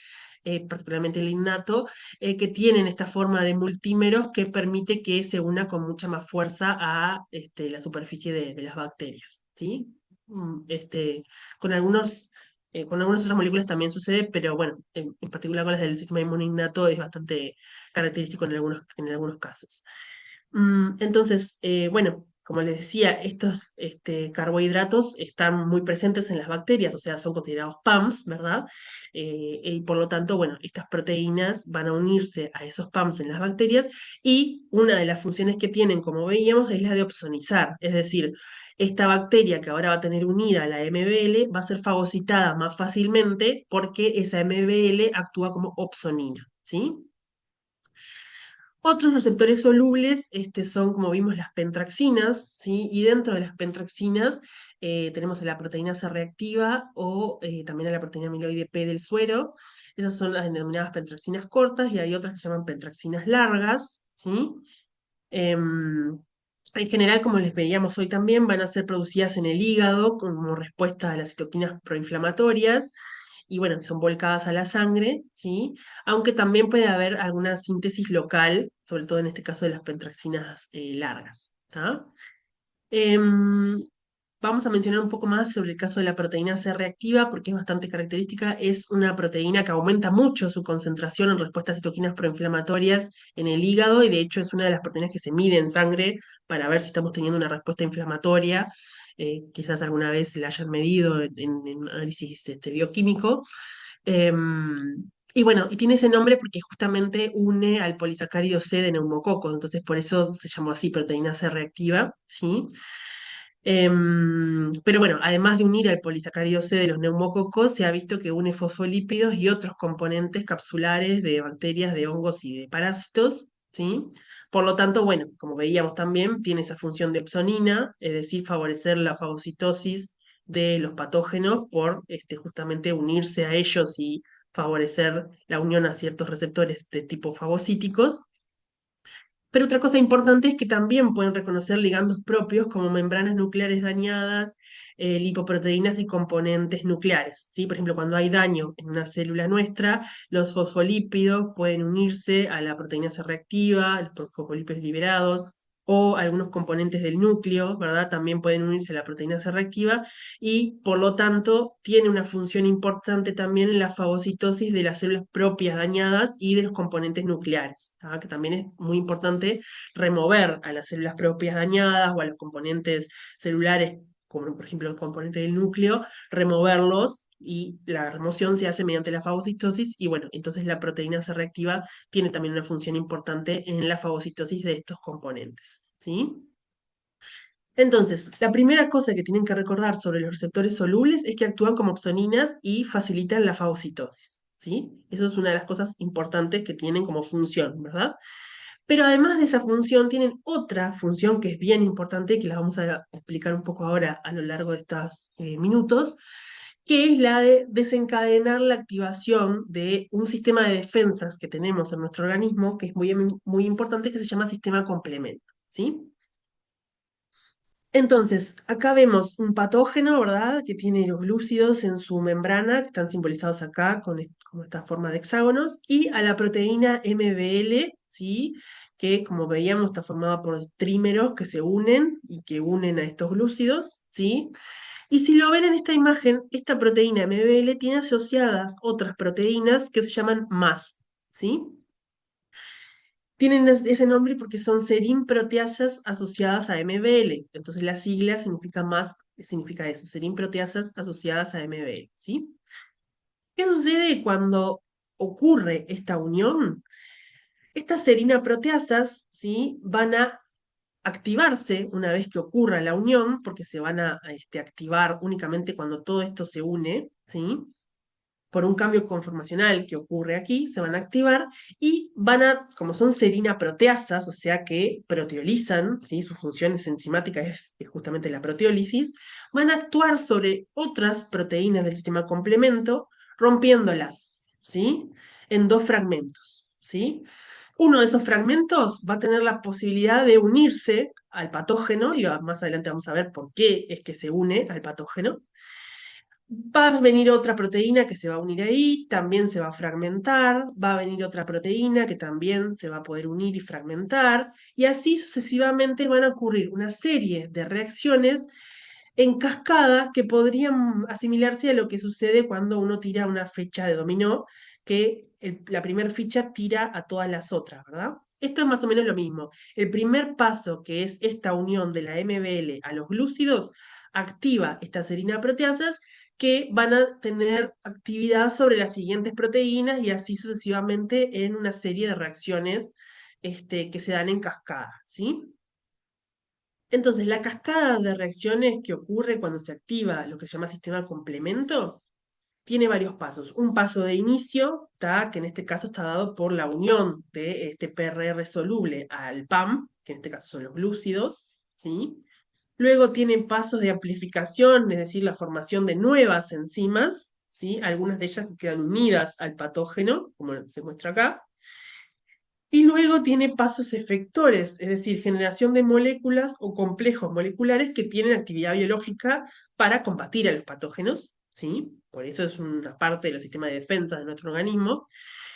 particularmente el innato, que tienen esta forma de multímeros que permite que se una con mucha más fuerza a la superficie de las bacterias, ¿sí? Con con algunas otras moléculas también sucede, pero bueno, en particular con las del sistema inmune innato es bastante característico en algunos casos. Entonces, bueno, como les decía, estos carbohidratos están muy presentes en las bacterias, o sea, son considerados PAMs, ¿verdad? Y por lo tanto, bueno, estas proteínas van a unirse a esos PAMs en las bacterias y una de las funciones que tienen, como veíamos, es la de opsonizar, es decir, esta bacteria que ahora va a tener unida a la MBL va a ser fagocitada más fácilmente porque esa MBL actúa como opsonina, ¿sí? Otros receptores solubles son, como vimos, las pentraxinas, ¿sí? Y dentro de las pentraxinas tenemos a la proteína C reactiva o también a la proteína amiloide P del suero. Esas son las denominadas pentraxinas cortas y hay otras que se llaman pentraxinas largas, ¿sí? Em, en general, como les veíamos hoy también, van a ser producidas en el hígado como respuesta a las citoquinas proinflamatorias y bueno, son volcadas a la sangre, ¿sí? Aunque también puede haber alguna síntesis local, sobre todo en este caso de las pentraxinas largas, ¿tá? Em, Vamos a mencionar un poco más sobre el caso de la proteína C reactiva, porque es bastante característica. Es una proteína que aumenta mucho su concentración en respuesta a citoquinas proinflamatorias en el hígado, y de hecho es una de las proteínas que se mide en sangre para ver si estamos teniendo una respuesta inflamatoria. Quizás alguna vez la hayan medido en análisis bioquímico. Y bueno, y tiene ese nombre porque justamente une al polisacárido C de neumococo, entonces por eso se llamó así, proteína C reactiva, ¿sí? Pero bueno, además de unir al polisacárido C de los neumococos, se ha visto que une fosfolípidos y otros componentes capsulares de bacterias, de hongos y de parásitos, ¿sí? Por lo tanto, bueno, como veíamos también, tiene esa función de opsonina, es decir, favorecer la fagocitosis de los patógenos por justamente unirse a ellos y favorecer la unión a ciertos receptores de tipo fagocíticos. Pero otra cosa importante es que también pueden reconocer ligandos propios como membranas nucleares dañadas, lipoproteínas y componentes nucleares, ¿sí? Por ejemplo, cuando hay daño en una célula nuestra, los fosfolípidos pueden unirse a la proteína C reactiva, los fosfolípidos liberados, o algunos componentes del núcleo, ¿verdad? También pueden unirse a la proteína C reactiva y por lo tanto tiene una función importante también en la fagocitosis de las células propias dañadas y de los componentes nucleares, ¿tá? Que también es muy importante remover a las células propias dañadas o a los componentes celulares, como por ejemplo el componente del núcleo, removerlos y la remoción se hace mediante la fagocitosis y bueno, entonces la proteína C reactiva tiene también una función importante en la fagocitosis de estos componentes, ¿sí? Entonces, la primera cosa que tienen que recordar sobre los receptores solubles es que actúan como opsoninas y facilitan la fagocitosis, ¿sí? Eso es una de las cosas importantes que tienen como función, ¿verdad? Pero además de esa función, tienen otra función que es bien importante, que la vamos a explicar un poco ahora a lo largo de estos minutos, que es la de desencadenar la activación de un sistema de defensas que tenemos en nuestro organismo, que es muy importante, que se llama sistema complemento, ¿sí? Entonces, acá vemos un patógeno, ¿verdad? Que tiene los glúcidos en su membrana, que están simbolizados acá con esta forma de hexágonos, y a la proteína MBL, ¿sí? Que como veíamos está formada por trímeros que se unen y que unen a estos glúcidos, ¿sí? Y si lo ven en esta imagen, esta proteína MBL tiene asociadas otras proteínas que se llaman MAS, ¿sí? Tienen ese nombre porque son serin-proteasas asociadas a MBL. Entonces la sigla significa más, significa eso, serin-proteasas asociadas a MBL, ¿sí? ¿Qué sucede cuando ocurre esta unión? Estas serina-proteasas, ¿sí? Van a activarse una vez que ocurra la unión, porque se van a activar únicamente cuando todo esto se une, ¿sí? por un cambio conformacional que ocurre aquí, se van a activar y van a, como son serina proteasas, o sea que proteolizan, ¿sí? Su función enzimática es justamente la proteólisis, van a actuar sobre otras proteínas del sistema complemento, rompiéndolas, ¿sí? En dos fragmentos, ¿sí? Uno de esos fragmentos va a tener la posibilidad de unirse al patógeno, y más adelante vamos a ver por qué es que se une al patógeno. Va a venir otra proteína que se va a unir ahí, también se va a fragmentar, va a venir otra proteína que también se va a poder unir y fragmentar, y así sucesivamente van a ocurrir una serie de reacciones en cascada que podrían asimilarse a lo que sucede cuando uno tira una ficha de dominó, que la primera ficha tira a todas las otras, ¿verdad? Esto es más o menos lo mismo. El primer paso, que es esta unión de la MBL a los glúcidos, activa estas serina proteasas que van a tener actividad sobre las siguientes proteínas y así sucesivamente en una serie de reacciones que se dan en cascada, ¿sí? Entonces, la cascada de reacciones que ocurre cuando se activa lo que se llama sistema complemento tiene varios pasos. Un paso de inicio, que en este caso está dado por la unión de este PRR soluble al PAM, que en este caso son los glúcidos, ¿sí? Luego tiene pasos de amplificación, es decir, la formación de nuevas enzimas, ¿sí? Algunas de ellas que quedan unidas al patógeno, como se muestra acá. Y luego tiene pasos efectores, es decir, generación de moléculas o complejos moleculares que tienen actividad biológica para combatir a los patógenos, ¿sí? Por eso es una parte del sistema de defensa de nuestro organismo.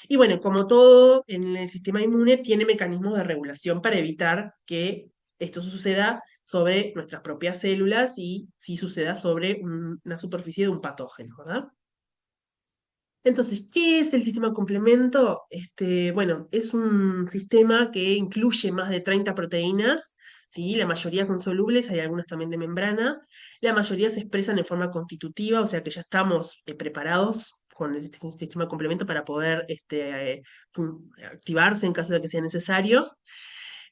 Y bueno, como todo en el sistema inmune, tiene mecanismos de regulación para evitar que esto suceda sobre nuestras propias células y si suceda sobre una superficie de un patógeno, ¿verdad? Entonces, ¿qué es el sistema complemento? Bueno, es un sistema que incluye más de 30 proteínas, ¿sí? La mayoría son solubles, hay algunas también de membrana. La mayoría se expresan en forma constitutiva, o sea que ya estamos preparados con el sistema complemento para poder activarse en caso de que sea necesario.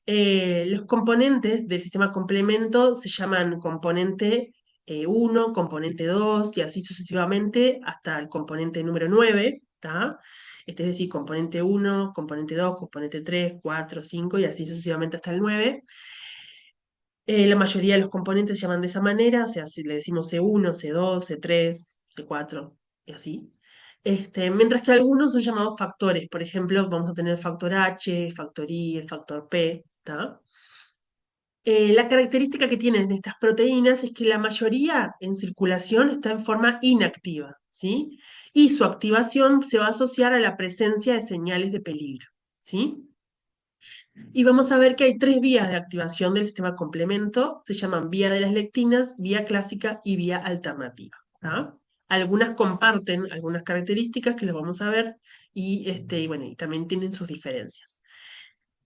Los componentes del sistema complemento se llaman componente 1, componente 2 y así sucesivamente hasta el componente número 9, ¿tá? Es decir, componente 1, componente 2, componente 3, 4, 5 y así sucesivamente hasta el 9. La mayoría de los componentes se llaman de esa manera, o sea, si le decimos C1, C2, C3, C4 y así. Mientras que algunos son llamados factores, por ejemplo, vamos a tener el factor H, el factor I, el factor P, ¿tá? La característica que tienen estas proteínas es que la mayoría en circulación está en forma inactiva, ¿sí? Y su activación se va a asociar a la presencia de señales de peligro, ¿sí? Y vamos a ver que hay tres vías de activación del sistema complemento, se llaman vía de las lectinas, vía clásica y vía alternativa, ¿tá? Algunas comparten algunas características que las vamos a ver y bueno, y también tienen sus diferencias.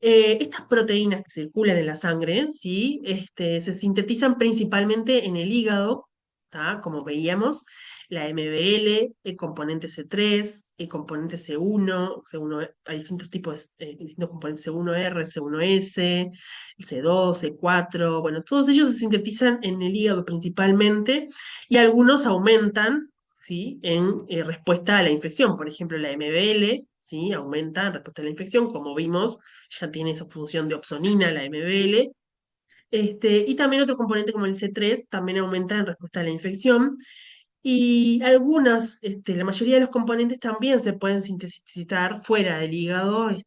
Estas proteínas que circulan en la sangre, ¿sí? Se sintetizan principalmente en el hígado, ¿tá? Como veíamos, la MBL, el componente C3, el componente C1, hay distintos tipos, distintos componentes C1R, C1S, el C2, C4, bueno, todos ellos se sintetizan en el hígado principalmente y algunos aumentan, ¿sí? En respuesta a la infección, por ejemplo, la MBL, ¿sí? Aumenta en respuesta a la infección, como vimos ya tiene esa función de opsonina, la MBL. Y también otro componente como el C3 también aumenta en respuesta a la infección. Y la mayoría de los componentes también se pueden sintetizar fuera del hígado, lo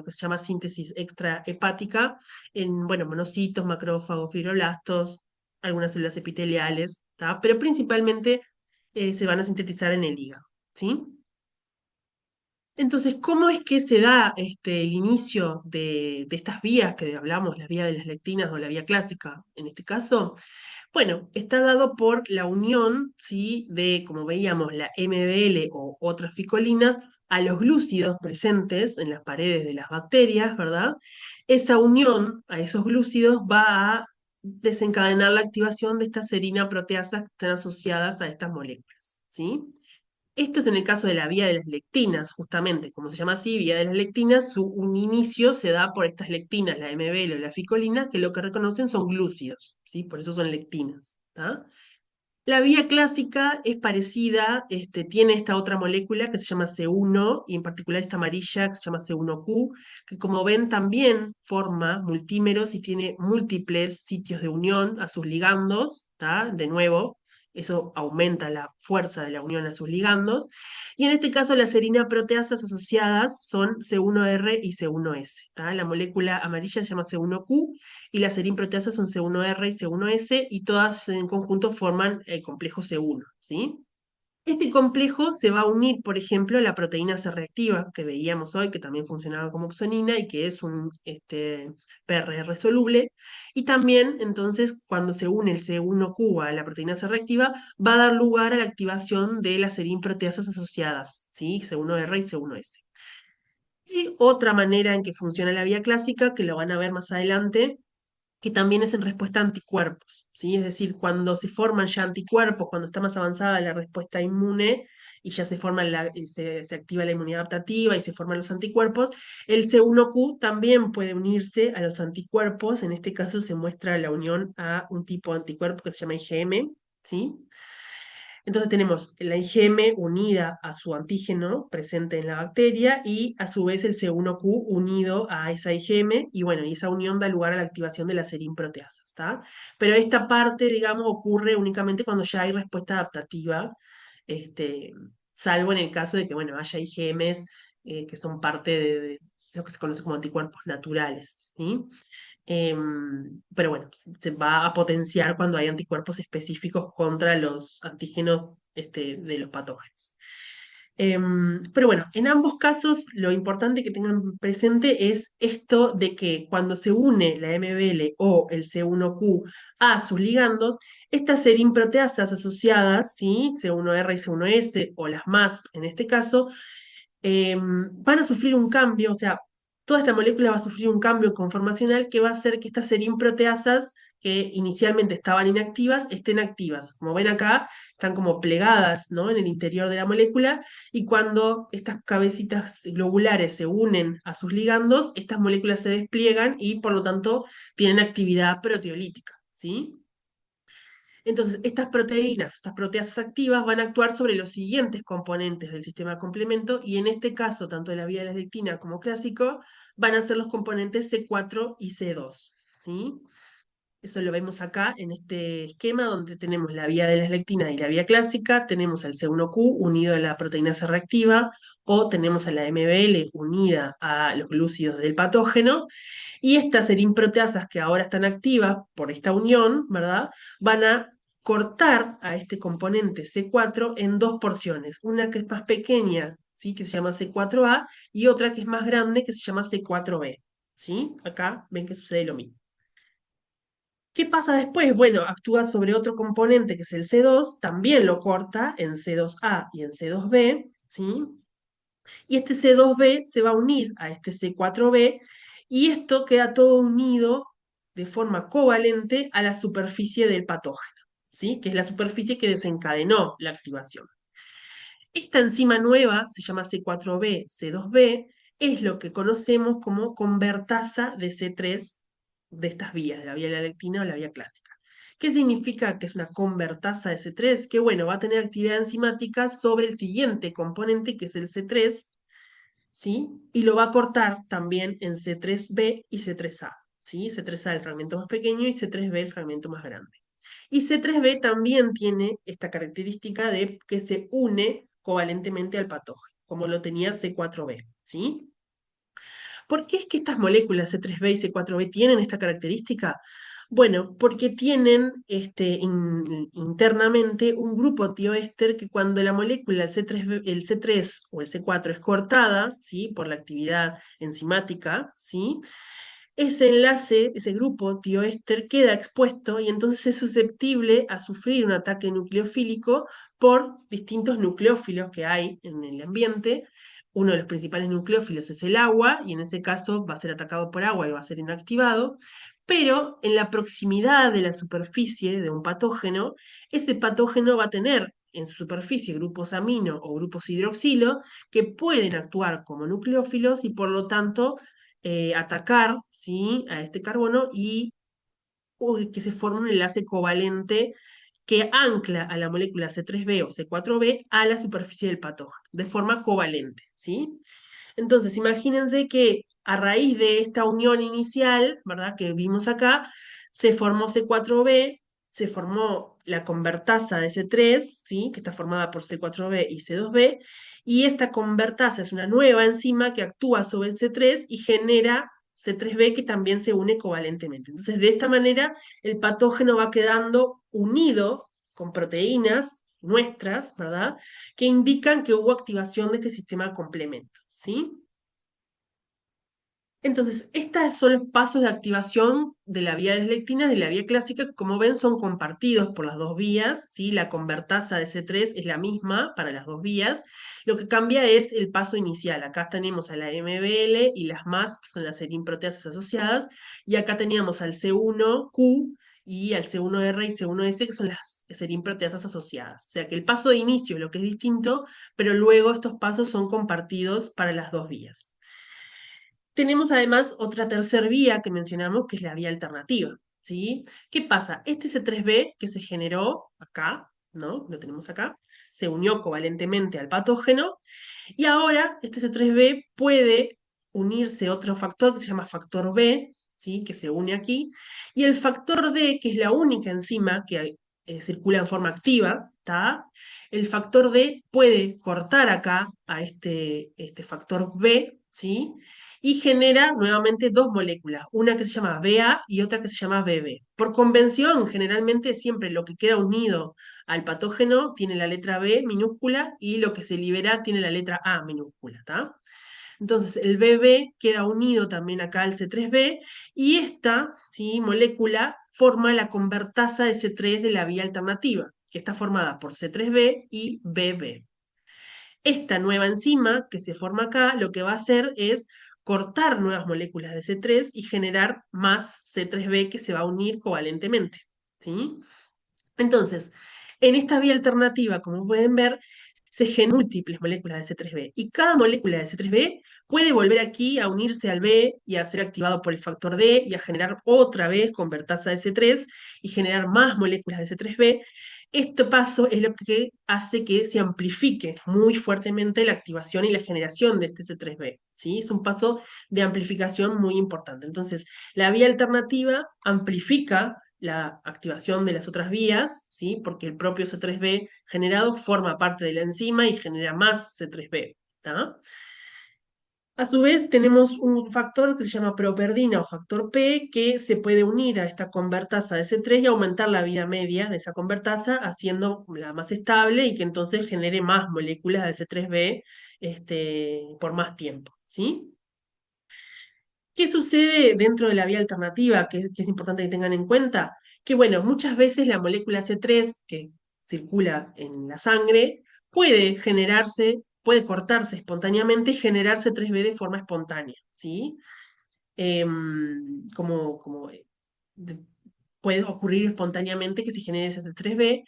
que se llama síntesis extrahepática, en, bueno, monocitos, macrófagos, fibroblastos, algunas células epiteliales, ¿tá? Pero principalmente se van a sintetizar en el hígado, ¿sí? Entonces, ¿cómo es que se da el inicio de estas vías que hablamos, la vía de las lectinas o la vía clásica en este caso? Bueno, está dado por la unión, ¿sí? De, como veíamos, la MBL o otras ficolinas a los glúcidos presentes en las paredes de las bacterias, ¿verdad? Esa unión a esos glúcidos va a desencadenar la activación de estas serina proteasas que están asociadas a estas moléculas, ¿sí? Esto es en el caso de la vía de las lectinas, justamente, como se llama así, vía de las lectinas, un inicio se da por estas lectinas, la MBL o la ficolina, que lo que reconocen son glúcidos, ¿sí? Por eso son lectinas, ¿tá? La vía clásica es parecida, tiene esta otra molécula que se llama C1 y en particular esta amarilla que se llama C1Q, que como ven también forma multímeros y tiene múltiples sitios de unión a sus ligandos, ¿tá? De nuevo, eso aumenta la fuerza de la unión a sus ligandos. Y en este caso las serina proteasas asociadas son C1R y C1S, ¿tá? La molécula amarilla se llama C1Q y las serinproteasas son C1R y C1S y todas en conjunto forman el complejo C1, ¿sí? Este complejo se va a unir, por ejemplo, a la proteína C reactiva que veíamos hoy, que también funcionaba como opsonina y que es un PRR soluble. Y también, entonces, cuando se une el C1Q a la proteína C reactiva, va a dar lugar a la activación de las serinproteasas asociadas, ¿sí? C1R y C1S. Y otra manera en que funciona la vía clásica, que lo van a ver más adelante, que también es en respuesta a anticuerpos, ¿sí? Es decir, cuando se forman ya anticuerpos, cuando está más avanzada la respuesta inmune y ya se forma se activa la inmunidad adaptativa y se forman los anticuerpos, el C1Q también puede unirse a los anticuerpos, en este caso se muestra la unión a un tipo de anticuerpo que se llama IgM, ¿sí? Entonces tenemos la IgM unida a su antígeno presente en la bacteria y a su vez el C1Q unido a esa IgM y bueno, y esa unión da lugar a la activación de la serinproteasa, ¿está? Pero esta parte, digamos, ocurre únicamente cuando ya hay respuesta adaptativa, este, salvo en el caso de que, bueno, haya IgMs que son parte de lo que se conoce como anticuerpos naturales, ¿sí? Pero bueno, se va a potenciar cuando hay anticuerpos específicos contra los antígenos de los patógenos. Pero bueno, en ambos casos lo importante que tengan presente es esto de que cuando se une la MBL o el C1Q a sus ligandos, estas serinproteasas asociadas, ¿sí? C1R y C1S o las MASP en este caso, van a sufrir un cambio, o sea, toda esta molécula va a sufrir un cambio conformacional que va a hacer que estas serinproteasas que inicialmente estaban inactivas estén activas. Como ven acá, están como plegadas, ¿no? En el interior de la molécula y cuando estas cabecitas globulares se unen a sus ligandos, estas moléculas se despliegan y por lo tanto tienen actividad proteolítica, ¿sí? Entonces, estas proteínas, estas proteasas activas van a actuar sobre los siguientes componentes del sistema de complemento y en este caso, tanto de la vía de la lectina como clásico, van a ser los componentes C4 y C2, ¿sí? Eso lo vemos acá en este esquema donde tenemos la vía de la lectina y la vía clásica, tenemos al C1Q unido a la proteína C reactiva o tenemos a la MBL unida a los glúcidos del patógeno y estas serinproteasas que ahora están activas por esta unión, ¿verdad? Van a cortar a este componente C4 en dos porciones, una que es más pequeña, ¿sí? Que se llama C4A y otra que es más grande que se llama C4B, ¿sí? Acá ven que sucede lo mismo. ¿Qué pasa después? Bueno, actúa sobre otro componente que es el C2, también lo corta en C2A y en C2B, ¿sí? Y este C2B se va a unir a este C4B y esto queda todo unido de forma covalente a la superficie del patógeno, ¿sí? Que es la superficie que desencadenó la activación. Esta enzima nueva se llama C4B, C2B, es lo que conocemos como convertasa de C3 de estas vías, de la vía de la lectina o la vía clásica. ¿Qué significa que es una convertasa de C3? Que bueno, va a tener actividad enzimática sobre el siguiente componente que es el C3, ¿sí? Y lo va a cortar también en C3b y C3a, ¿sí? C3a el fragmento más pequeño y C3b el fragmento más grande. Y C3b también tiene esta característica de que se une covalentemente al patógeno, como lo tenía C4b, ¿sí? ¿Por qué es que estas moléculas C3b y C4b tienen esta característica? Bueno, porque tienen internamente un grupo tioéster que cuando la molécula el C3 o el C4 es cortada, ¿sí? Por la actividad enzimática, ¿sí? Ese enlace, ese grupo tioéster queda expuesto y entonces es susceptible a sufrir un ataque nucleofílico por distintos nucleófilos que hay en el ambiente. Uno de los principales nucleófilos es el agua y en ese caso va a ser atacado por agua y va a ser inactivado. Pero en la proximidad de la superficie de un patógeno, ese patógeno va a tener en su superficie grupos amino o grupos hidroxilo que pueden actuar como nucleófilos y por lo tanto atacar, ¿sí? A este carbono y que se forme un enlace covalente que ancla a la molécula C3b o C4b a la superficie del patógeno, de forma covalente, ¿sí? Entonces, imagínense que a raíz de esta unión inicial, ¿verdad? Que vimos acá, se formó C4b, se formó la convertasa de C3, ¿sí? Que está formada por C4b y C2b, y esta convertasa es una nueva enzima que actúa sobre C3 y genera C3b que también se une covalentemente. Entonces, de esta manera, el patógeno va quedando unido con proteínas nuestras, ¿verdad? Que indican que hubo activación de este sistema de complemento, ¿sí? Entonces, estos son los pasos de activación de la vía de lectina de la vía clásica, que como ven son compartidos por las dos vías, ¿sí? La convertasa de C3 es la misma para las dos vías. Lo que cambia es el paso inicial. Acá tenemos a la MBL y las MAS, que son las serinproteasas asociadas, y acá teníamos al C1Q y al C1R y C1S, que son las serinproteasas asociadas. O sea que el paso de inicio es lo que es distinto, pero luego estos pasos son compartidos para las dos vías. Tenemos además otra tercera vía que mencionamos, que es la vía alternativa, ¿sí? ¿Qué pasa? Este C3b que se generó acá, ¿no? Lo tenemos acá, se unió covalentemente al patógeno y ahora este C3b puede unirse a otro factor que se llama factor B, ¿sí? Que se une aquí, y el factor D, que es la única enzima que circula en forma activa, ¿está? El factor D puede cortar acá a este factor B, ¿sí? Y genera nuevamente dos moléculas, una que se llama BA y otra que se llama BB. Por convención, generalmente siempre lo que queda unido al patógeno tiene la letra B minúscula y lo que se libera tiene la letra A minúscula, ¿está? Entonces el BB queda unido también acá al C3b y esta, ¿sí? Molécula forma la convertasa de C3 de la vía alternativa, que está formada por C3b y BB. Esta nueva enzima que se forma acá lo que va a hacer es cortar nuevas moléculas de C3 y generar más C3b que se va a unir covalentemente, ¿sí? Entonces, en esta vía alternativa, como pueden ver, se generan múltiples moléculas de C3b y cada molécula de C3b puede volver aquí a unirse al B y a ser activado por el factor D y a generar otra vez convertasa de C3 y generar más moléculas de C3b. Este paso es lo que hace que se amplifique muy fuertemente la activación y la generación de este C3b, ¿sí? Es un paso de amplificación muy importante. Entonces, la vía alternativa amplifica la activación de las otras vías, ¿sí? Porque el propio C3b generado forma parte de la enzima y genera más C3b, ¿tá? A su vez, tenemos un factor que se llama properdina o factor P que se puede unir a esta convertasa de C3 y aumentar la vida media de esa convertasa, haciéndola más estable y que entonces genere más moléculas de C3b por más tiempo, ¿sí? ¿Qué sucede dentro de la vía alternativa que es importante que tengan en cuenta? Que bueno, muchas veces la molécula C3 que circula en la sangre puede generarse, puede cortarse espontáneamente y generar C3b de forma espontánea, ¿sí? Como puede ocurrir espontáneamente que se genere ese C3b.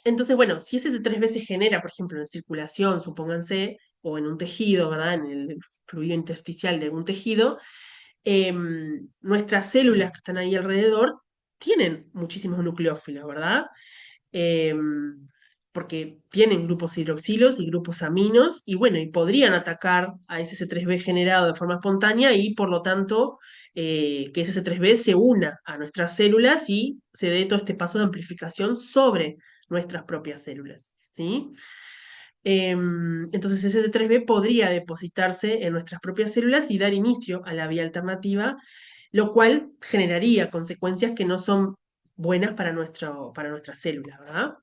Entonces, bueno, si ese C3b se genera, por ejemplo, en circulación, supónganse, o en un tejido, ¿verdad? En el fluido intersticial de algún tejido, nuestras células que están ahí alrededor tienen muchísimos nucleófilos, ¿verdad? Porque tienen grupos hidroxilos y grupos aminos, y bueno, y podrían atacar a ese C3b generado de forma espontánea y por lo tanto que ese C3b se una a nuestras células y se dé todo este paso de amplificación sobre nuestras propias células, ¿sí? Entonces ese C3b podría depositarse en nuestras propias células y dar inicio a la vía alternativa, lo cual generaría consecuencias que no son buenas para nuestras células, ¿verdad?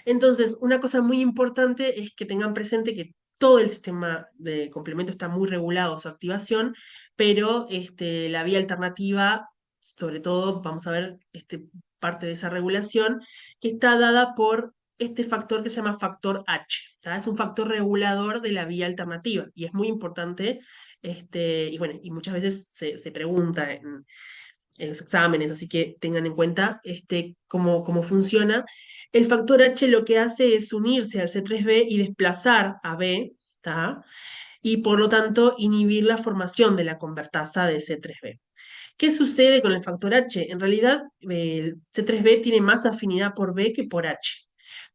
Entonces, una cosa muy importante es que tengan presente que todo el sistema de complemento está muy regulado su activación, pero la vía alternativa, sobre todo, vamos a ver parte de esa regulación, que está dada por este factor que se llama factor H. ¿Tá? Es un factor regulador de la vía alternativa y es muy importante, y bueno, y muchas veces se pregunta en los exámenes, así que tengan en cuenta cómo funciona. El factor H lo que hace es unirse al C3b y desplazar a B, ¿tá? Y por lo tanto inhibir la formación de la convertasa de C3b. ¿Qué sucede con el factor H? En realidad, el C3b tiene más afinidad por B que por H.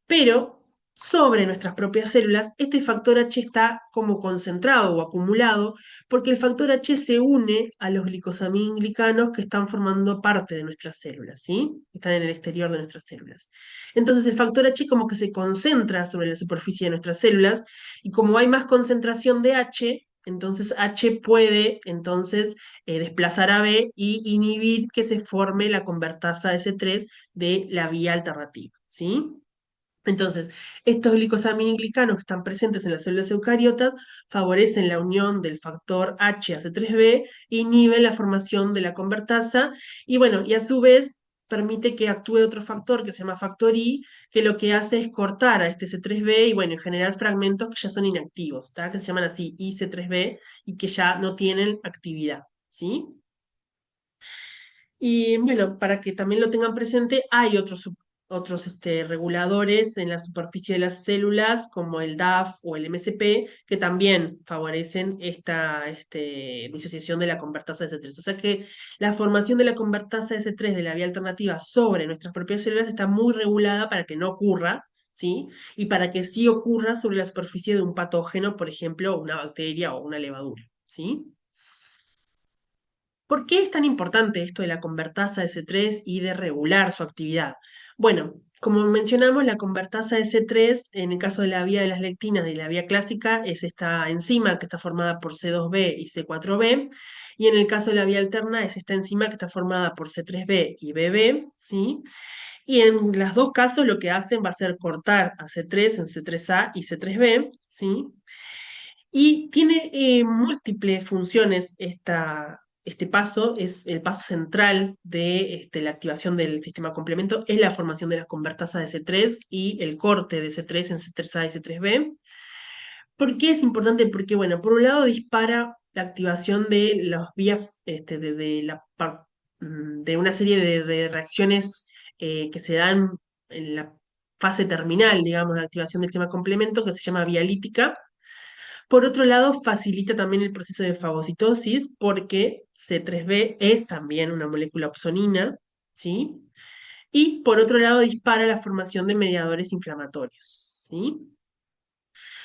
Pero sobre nuestras propias células, este factor H está como concentrado o acumulado porque el factor H se une a los glicosamínglicanos que están formando parte de nuestras células, ¿sí? Están en el exterior de nuestras células. Entonces el factor H como que se concentra sobre la superficie de nuestras células y como hay más concentración de H, entonces H puede entonces desplazar a B y inhibir que se forme la convertasa S3 de la vía alternativa, ¿sí? Entonces, estos glicosaminoglicanos que están presentes en las células eucariotas favorecen la unión del factor H a C3b, inhiben la formación de la convertasa y bueno, y a su vez permite que actúe otro factor que se llama factor I, que lo que hace es cortar a este C3b y bueno, generar fragmentos que ya son inactivos, ¿tá? Que se llaman así IC3b y que ya no tienen actividad, ¿sí? Y bueno, para que también lo tengan presente, hay otros reguladores en la superficie de las células, como el DAF o el MSP, que también favorecen esta disociación de la convertasa S3. O sea que la formación de la convertasa S3 de la vía alternativa sobre nuestras propias células está muy regulada para que no ocurra, ¿sí? Y para que sí ocurra sobre la superficie de un patógeno, por ejemplo, una bacteria o una levadura, ¿sí? ¿Por qué es tan importante esto de la convertasa S3 y de regular su actividad? Bueno, como mencionamos, la convertasa S3, en el caso de la vía de las lectinas de la vía clásica, es esta enzima que está formada por C2b y C4b, y en el caso de la vía alterna es esta enzima que está formada por C3b y BB, ¿sí? Y en los dos casos lo que hacen va a ser cortar a C3 en C3a y C3b, ¿sí? Y tiene múltiples funciones este paso, es el paso central de la activación del sistema complemento, es la formación de las convertasas de C3 y el corte de C3 en C3A y C3b. ¿Por qué es importante? Porque, bueno, por un lado dispara la activación de las vías, de una serie de reacciones que se dan en la fase terminal, digamos, de activación del sistema complemento, que se llama vía lítica. Por otro lado, facilita también el proceso de fagocitosis porque C3b es también una molécula opsonina, ¿sí? Y por otro lado, dispara la formación de mediadores inflamatorios, ¿sí?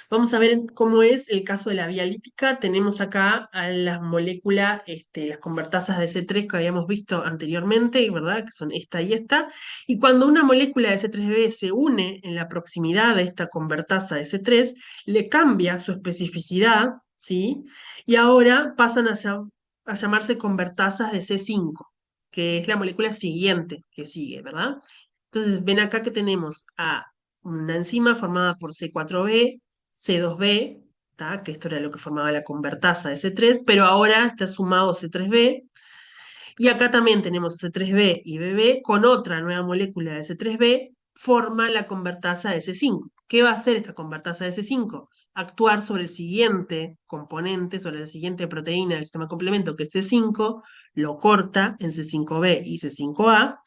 Vamos a ver cómo es el caso de la vía lítica. Tenemos acá a las moléculas, las convertasas de C3 que habíamos visto anteriormente, ¿verdad? Que son esta y esta. Y cuando una molécula de C3b se une en la proximidad de esta convertasa de C3, le cambia su especificidad, ¿sí? Y ahora pasan a llamarse convertasas de C5, que es la molécula siguiente que sigue, ¿verdad? Entonces, ven acá que tenemos a una enzima formada por C4b, C2b, ¿tá? Que esto era lo que formaba la convertasa de C3, pero ahora está sumado C3b, y acá también tenemos a C3b y BB con otra nueva molécula de C3b, forma la convertasa de C5. ¿Qué va a hacer esta convertasa de C5? Actuar sobre el siguiente componente, sobre la siguiente proteína del sistema complemento, que es C5, lo corta en C5b y C5a,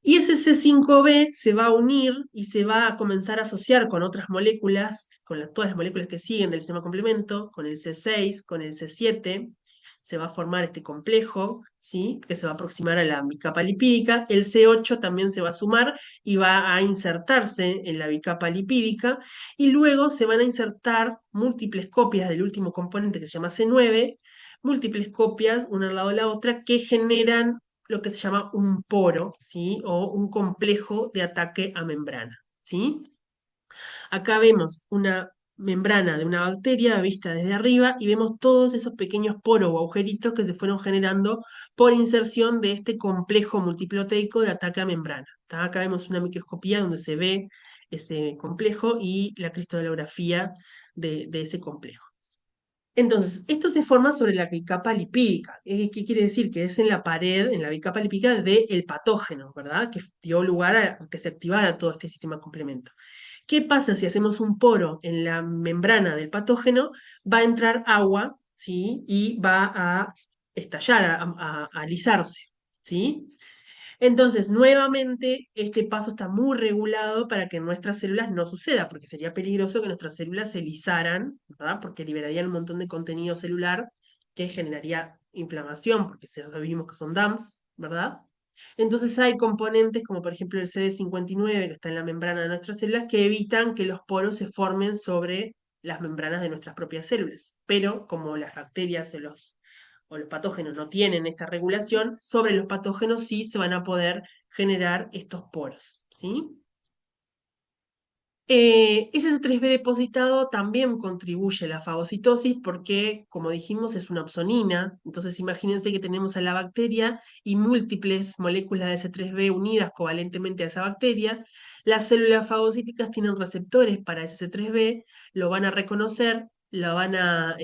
y ese C5b se va a unir y se va a comenzar a asociar con otras moléculas, todas las moléculas que siguen del sistema complemento, con el C6, con el C7, se va a formar este complejo, ¿sí? Que se va a aproximar a la bicapa lipídica. El C8 también se va a sumar y va a insertarse en la bicapa lipídica. Y luego se van a insertar múltiples copias del último componente que se llama C9, múltiples copias una al lado de la otra que generan lo que se llama un poro, ¿sí? O un complejo de ataque a membrana, ¿sí? Acá vemos una membrana de una bacteria vista desde arriba y vemos todos esos pequeños poros o agujeritos que se fueron generando por inserción de este complejo multiproteico de ataque a membrana. ¿Tá? Acá vemos una microscopía donde se ve ese complejo y la cristalografía de ese complejo. Entonces, esto se forma sobre la bicapa lipídica. ¿Qué quiere decir? Que es en la pared, en la bicapa lipídica del patógeno, ¿verdad? Que dio lugar a que se activara todo este sistema complemento. ¿Qué pasa si hacemos un poro en la membrana del patógeno? Va a entrar agua, ¿sí? Y va a estallar, a alisarse, ¿sí? Entonces, nuevamente, este paso está muy regulado para que en nuestras células no suceda, porque sería peligroso que nuestras células se lisaran, ¿verdad? Porque liberarían un montón de contenido celular que generaría inflamación, porque sabemos que son DAMPs, ¿verdad? Entonces hay componentes como por ejemplo el CD59 que está en la membrana de nuestras células que evitan que los poros se formen sobre las membranas de nuestras propias células. Pero como las bacterias o los patógenos no tienen esta regulación, sobre los patógenos sí se van a poder generar estos poros, ¿sí? Ese C3b depositado también contribuye a la fagocitosis porque, como dijimos, es una opsonina. Entonces, imagínense que tenemos a la bacteria y múltiples moléculas de C3b unidas covalentemente a esa bacteria. Las células fagocíticas tienen receptores para ese C3b, lo van a reconocer, lo van a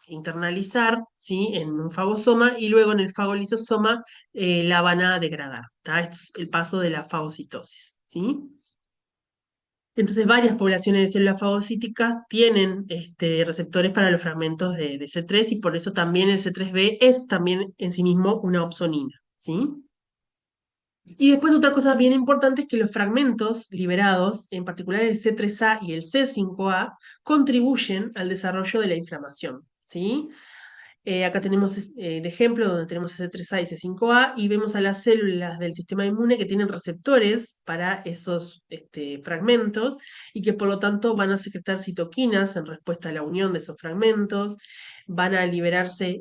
internalizar, ¿sí? En un fagosoma y luego en el fagolisosoma la van a degradar. ¿Tá? Esto es el paso de la fagocitosis, ¿sí? Entonces, varias poblaciones de células fagocíticas tienen receptores para los fragmentos de C3 y por eso también el C3b es también en sí mismo una opsonina, ¿sí? Y después otra cosa bien importante es que los fragmentos liberados, en particular el C3a y el C5a, contribuyen al desarrollo de la inflamación, ¿sí? Acá tenemos el ejemplo donde tenemos C3A y C5a y vemos a las células del sistema inmune que tienen receptores para esos fragmentos y que por lo tanto van a secretar citoquinas en respuesta a la unión de esos fragmentos, van a liberarse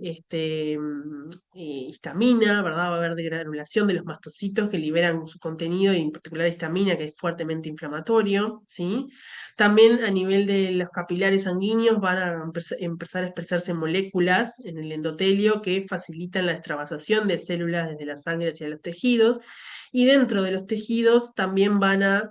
histamina, ¿verdad? Va a haber degranulación de los mastocitos que liberan su contenido y en particular histamina que es fuertemente inflamatorio, ¿sí? También a nivel de los capilares sanguíneos van a empezar a expresarse moléculas en el endotelio que facilitan la extravasación de células desde la sangre hacia los tejidos. Y dentro de los tejidos también van a,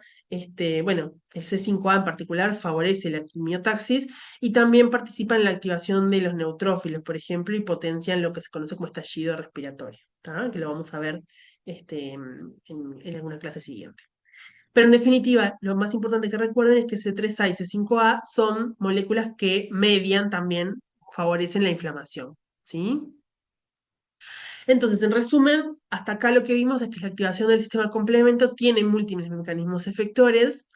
bueno, el C5a en particular favorece la quimiotaxis y también participa en la activación de los neutrófilos, por ejemplo, y potencian lo que se conoce como estallido respiratorio, ¿tá? Que lo vamos a ver en alguna clase siguiente. Pero en definitiva, lo más importante que recuerden es que C3A y C5a son moléculas que median también, favorecen la inflamación, ¿sí? Entonces, en resumen, hasta acá lo que vimos es que la activación del sistema complemento tiene múltiples mecanismos efectores.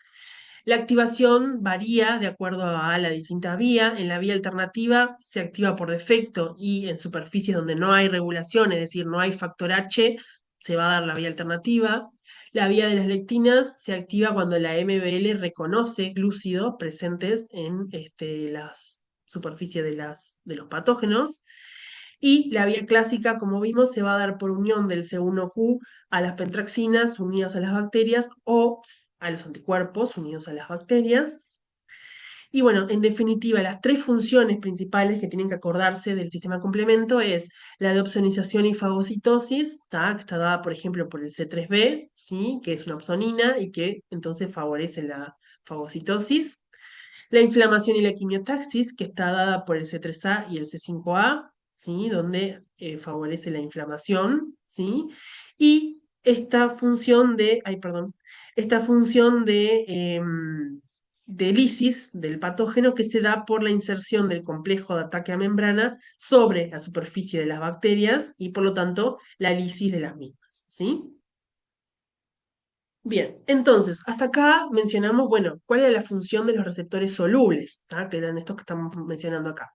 La activación varía de acuerdo a la distinta vía. En la vía alternativa se activa por defecto y en superficies donde no hay regulación, es decir, no hay factor H, se va a dar la vía alternativa. La vía de las lectinas se activa cuando la MBL reconoce glúcidos presentes en las superficies de los patógenos. Y la vía clásica, como vimos, se va a dar por unión del C1q a las pentraxinas unidas a las bacterias o a los anticuerpos unidos a las bacterias. Y bueno, en definitiva, las tres funciones principales que tienen que acordarse del sistema complemento es la de opsonización y fagocitosis, ¿tá? Que está dada, por ejemplo, por el C3b, ¿sí? Que es una opsonina y que entonces favorece la fagocitosis. La inflamación y la quimiotaxis, que está dada por el C3a y el C5a, ¿sí? Donde favorece la inflamación, ¿sí? Y esta función de, ay, perdón, esta función de lisis del patógeno que se da por la inserción del complejo de ataque a membrana sobre la superficie de las bacterias y por lo tanto la lisis de las mismas, ¿sí? Bien, entonces, hasta acá mencionamos, bueno, cuál era la función de los receptores solubles, ¿tá? Que eran estos que estamos mencionando acá.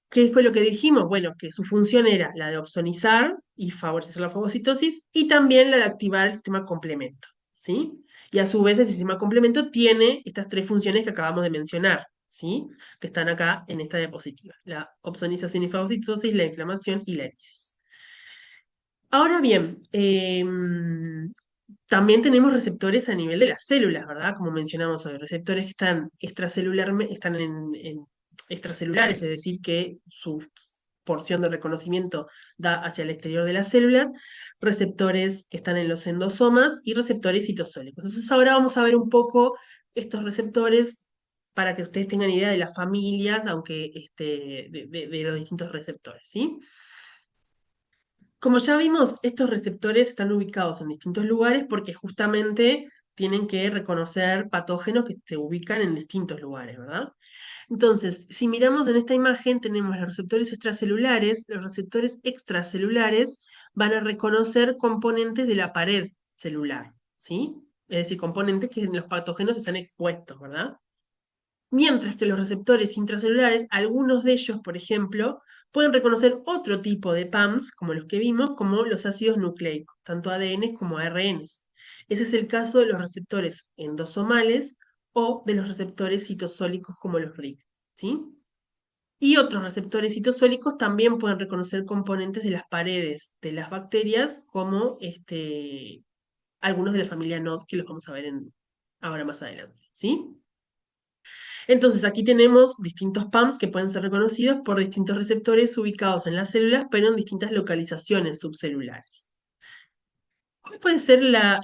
¿Qué fue lo que dijimos? Bueno, que su función era la de opsonizar y favorecer la fagocitosis y también la de activar el sistema complemento, ¿sí? Y a su vez el sistema complemento tiene estas tres funciones que acabamos de mencionar, ¿sí? Que están acá en esta diapositiva. La opsonización y fagocitosis, la inflamación y la lisis. Ahora bien, también tenemos receptores a nivel de las células, ¿verdad? Como mencionamos hoy, receptores que están están en extracelulares, es decir, que su porción de reconocimiento da hacia el exterior de las células, receptores que están en los endosomas y receptores citosólicos. Entonces ahora vamos a ver un poco estos receptores para que ustedes tengan idea de las familias, aunque de los distintos receptores, ¿sí? Como ya vimos, estos receptores están ubicados en distintos lugares porque justamente tienen que reconocer patógenos que se ubican en distintos lugares, ¿verdad? Entonces, si miramos en esta imagen, tenemos los receptores extracelulares. Los receptores extracelulares van a reconocer componentes de la pared celular, ¿sí? Es decir, componentes que en los patógenos están expuestos, ¿verdad? Mientras que los receptores intracelulares, algunos de ellos, por ejemplo, pueden reconocer otro tipo de PAMs, como los que vimos, como los ácidos nucleicos, tanto ADN como ARNs. Ese es el caso de los receptores endosomales o de los receptores citosólicos como los RIC, ¿sí? Y otros receptores citosólicos también pueden reconocer componentes de las paredes de las bacterias, como algunos de la familia NOD, que los vamos a ver ahora más adelante, ¿sí? Entonces aquí tenemos distintos PAMs que pueden ser reconocidos por distintos receptores ubicados en las células, pero en distintas localizaciones subcelulares. ¿Cuál puede ser la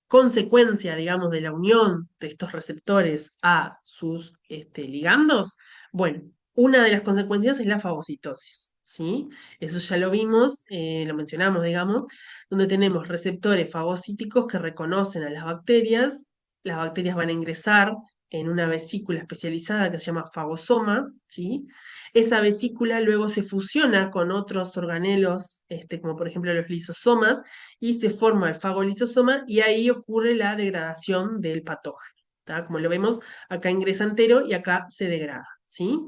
consecuencia, digamos, de la unión de estos receptores a sus ligandos? Bueno, una de las consecuencias es la fagocitosis, ¿sí? Eso ya lo vimos, lo mencionamos, digamos, donde tenemos receptores fagocíticos que reconocen a las bacterias van a ingresar en una vesícula especializada que se llama fagosoma, ¿sí? Esa vesícula luego se fusiona con otros organelos, como por ejemplo los lisosomas, y se forma el fagolisosoma y ahí ocurre la degradación del patógeno. ¿Tá? Como lo vemos, acá ingresa entero y acá se degrada, ¿sí?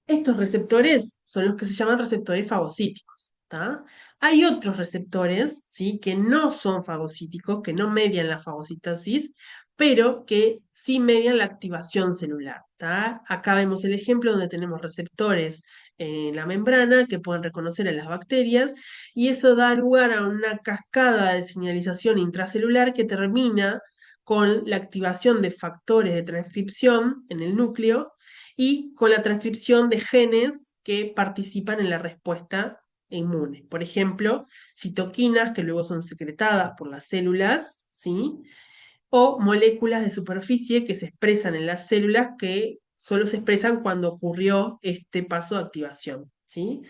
Estos receptores son los que se llaman receptores fagocíticos. ¿Tá? Hay otros receptores, ¿sí? Que no son fagocíticos, que no median la fagocitosis, pero que sí median la activación celular. ¿Tá? Acá vemos el ejemplo donde tenemos receptores en la membrana que pueden reconocer a las bacterias y eso da lugar a una cascada de señalización intracelular que termina con la activación de factores de transcripción en el núcleo y con la transcripción de genes que participan en la respuesta inmune. Por ejemplo, citoquinas que luego son secretadas por las células, ¿sí? O moléculas de superficie que se expresan en las células que solo se expresan cuando ocurrió este paso de activación, ¿sí?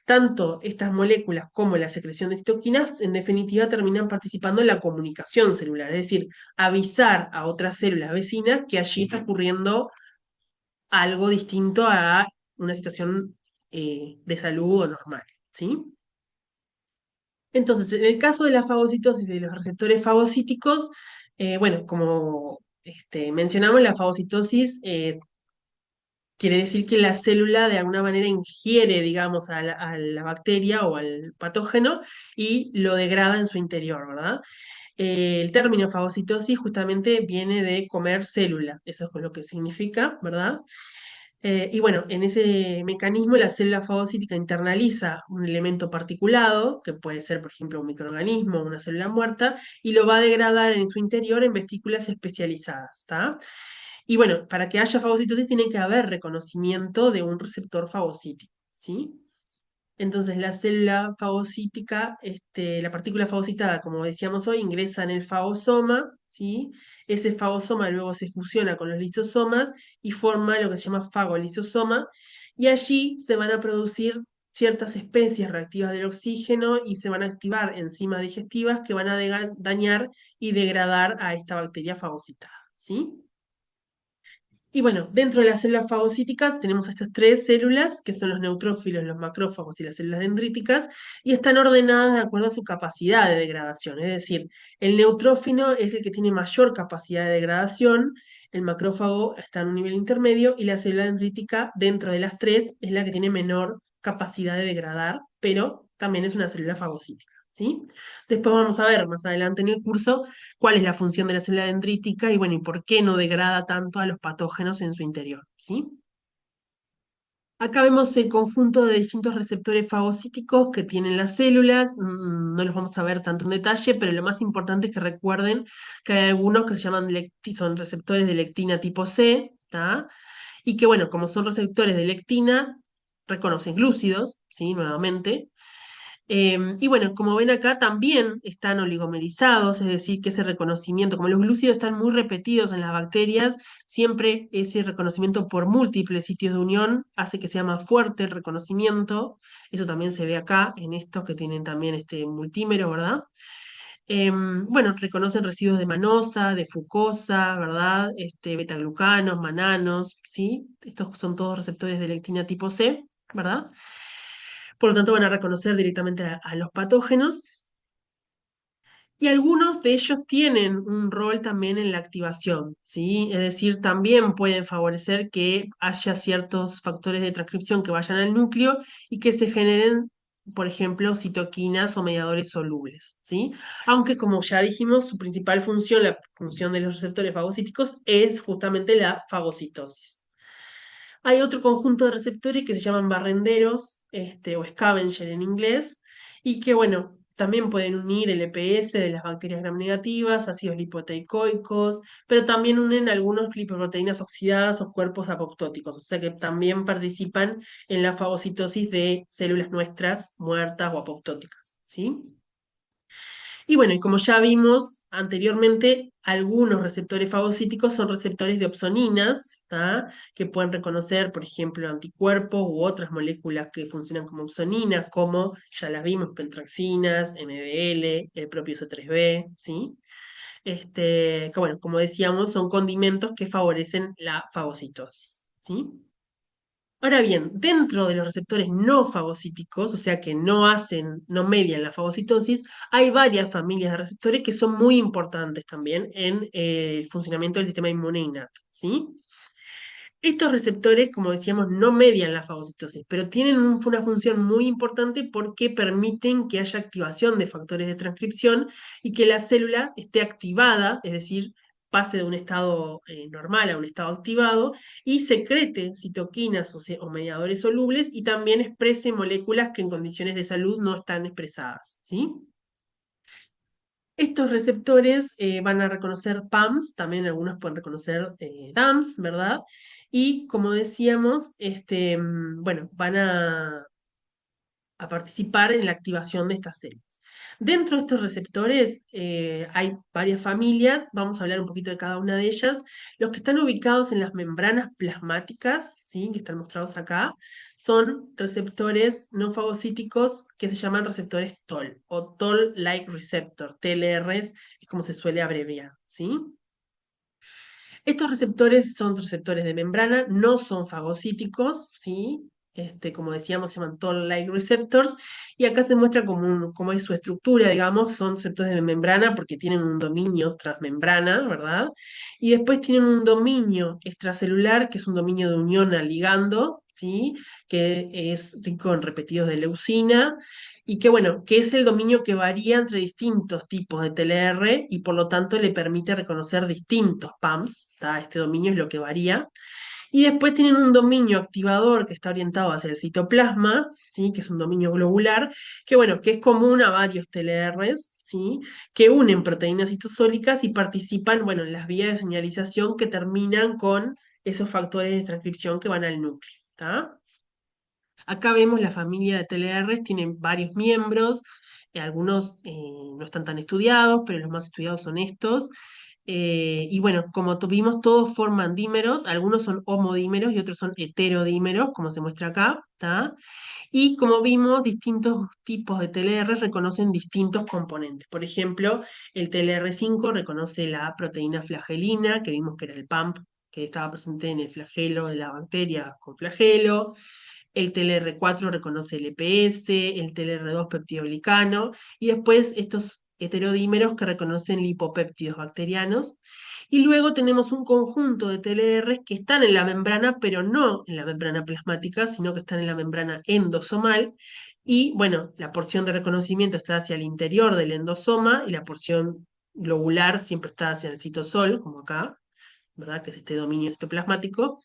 Tanto estas moléculas como la secreción de citoquinas, en definitiva, terminan participando en la comunicación celular, es decir, avisar a otras células vecinas que allí está ocurriendo algo distinto a una situación de salud o normal, ¿sí? Entonces, en el caso de la fagocitosis y de los receptores fagocíticos, bueno, como mencionamos, la fagocitosis quiere decir que la célula de alguna manera ingiere, digamos, a la bacteria o al patógeno y lo degrada en su interior, ¿verdad? El término fagocitosis justamente viene de comer célula, eso es lo que significa, ¿verdad? Y bueno, en ese mecanismo la célula fagocítica internaliza un elemento particulado, que puede ser, por ejemplo, un microorganismo o una célula muerta, y lo va a degradar en su interior en vesículas especializadas, ¿está? Y bueno, para que haya fagocitosis tiene que haber reconocimiento de un receptor fagocítico, ¿sí? Entonces la célula fagocítica, la partícula fagocitada, como decíamos hoy, ingresa en el fagosoma, ¿sí? Ese fagosoma luego se fusiona con los lisosomas y forma lo que se llama fagolisosoma, y allí se van a producir ciertas especies reactivas del oxígeno y se van a activar enzimas digestivas que van a dañar y degradar a esta bacteria fagocitada, ¿sí? Y bueno, dentro de las células fagocíticas tenemos estas tres células, que son los neutrófilos, los macrófagos y las células dendríticas, y están ordenadas de acuerdo a su capacidad de degradación. Es decir, el neutrófilo es el que tiene mayor capacidad de degradación, el macrófago está en un nivel intermedio, y la célula dendrítica, dentro de las tres, es la que tiene menor capacidad de degradar, pero también es una célula fagocítica, ¿sí? Después vamos a ver más adelante en el curso cuál es la función de la célula dendrítica y bueno, y por qué no degrada tanto a los patógenos en su interior, ¿sí? Acá vemos el conjunto de distintos receptores fagocíticos que tienen las células. No los vamos a ver tanto en detalle, pero lo más importante es que recuerden que hay algunos que se llaman son receptores de lectina tipo C, ¿tá? Y que bueno, como son receptores de lectina, reconocen glúcidos, ¿sí? Nuevamente. Y bueno, como ven acá, también están oligomerizados, es decir, que ese reconocimiento, como los glúcidos están muy repetidos en las bacterias, siempre ese reconocimiento por múltiples sitios de unión hace que sea más fuerte el reconocimiento. Eso también se ve acá en estos que tienen también este multímero, ¿verdad? Bueno, reconocen residuos de manosa, de fucosa, ¿verdad? Betaglucanos, mananos, ¿sí? Estos son todos receptores de lectina tipo C, ¿verdad? Por lo tanto, van a reconocer directamente a los patógenos. Y algunos de ellos tienen un rol también en la activación, ¿sí? Es decir, también pueden favorecer que haya ciertos factores de transcripción que vayan al núcleo y que se generen, por ejemplo, citoquinas o mediadores solubles, ¿sí? Aunque, como ya dijimos, su principal función, la función de los receptores fagocíticos, es justamente la fagocitosis. Hay otro conjunto de receptores que se llaman barrenderos, o scavenger en inglés, y que, bueno, también pueden unir el EPS de las bacterias gram negativas, ácidos lipoteicoicos, pero también unen algunas lipoproteínas oxidadas o cuerpos apoptóticos, o sea que también participan en la fagocitosis de células nuestras muertas o apoptóticas, ¿sí? Y bueno, y como ya vimos anteriormente, algunos receptores fagocíticos son receptores de opsoninas, ¿tá? Que pueden reconocer, por ejemplo, anticuerpos u otras moléculas que funcionan como opsoninas, como ya las vimos, pentraxinas, MBL, el propio C3b, ¿sí? Que bueno, como decíamos, son condimentos que favorecen la fagocitosis, ¿sí? Ahora bien, dentro de los receptores no fagocíticos, o sea que no hacen, no median la fagocitosis, hay varias familias de receptores que son muy importantes también en el funcionamiento del sistema inmune innato, ¿sí? Estos receptores, como decíamos, no median la fagocitosis, pero tienen una función muy importante porque permiten que haya activación de factores de transcripción y que la célula esté activada, es decir, pase de un estado normal a un estado activado y secrete citoquinas o mediadores solubles y también exprese moléculas que en condiciones de salud no están expresadas, ¿sí? Estos receptores van a reconocer PAMs, también algunos pueden reconocer DAMs, ¿verdad? Y como decíamos, bueno, van a participar en la activación de estas células. Dentro de estos receptores hay varias familias, vamos a hablar un poquito de cada una de ellas. Los que están ubicados en las membranas plasmáticas, ¿sí? Que están mostrados acá, son receptores no fagocíticos que se llaman receptores TOL o Toll-like receptor, TLRs es como se suele abreviar, ¿sí? Estos receptores son receptores de membrana, no son fagocíticos, ¿sí? Como decíamos, se llaman Toll-like receptors, y acá se muestra cómo es su estructura, digamos, son receptores de membrana porque tienen un dominio transmembrana, ¿verdad? Y después tienen un dominio extracelular, que es un dominio de unión al ligando, ¿sí? Que es rico en repetidos de leucina, y que bueno, que es el dominio que varía entre distintos tipos de TLR y por lo tanto le permite reconocer distintos PAMs, ¿tá? Este dominio es lo que varía. Y después tienen un dominio activador que está orientado hacia el citoplasma, ¿sí? Que es un dominio globular, que bueno, que es común a varios TLRs, ¿sí? Que unen proteínas citosólicas y participan, bueno, en las vías de señalización que terminan con esos factores de transcripción que van al núcleo, ¿tá? Acá vemos la familia de TLRs, tienen varios miembros, algunos no están tan estudiados, pero los más estudiados son estos. Y bueno, como tuvimos, todos forman dímeros, algunos son homodímeros y otros son heterodímeros, como se muestra acá, ¿tá? Y como vimos, distintos tipos de TLR reconocen distintos componentes. Por ejemplo, el TLR5 reconoce la proteína flagelina, que vimos que era el PAMP, que estaba presente en el flagelo de la bacteria con flagelo. El TLR4 reconoce el EPS, el TLR2 peptidoglicano, y después estos heterodímeros que reconocen lipopéptidos bacterianos. Y luego tenemos un conjunto de TLRs que están en la membrana, pero no en la membrana plasmática, sino que están en la membrana endosomal. Y bueno, la porción de reconocimiento está hacia el interior del endosoma y la porción globular siempre está hacia el citosol, como acá, ¿verdad? Que es este dominio citoplasmático.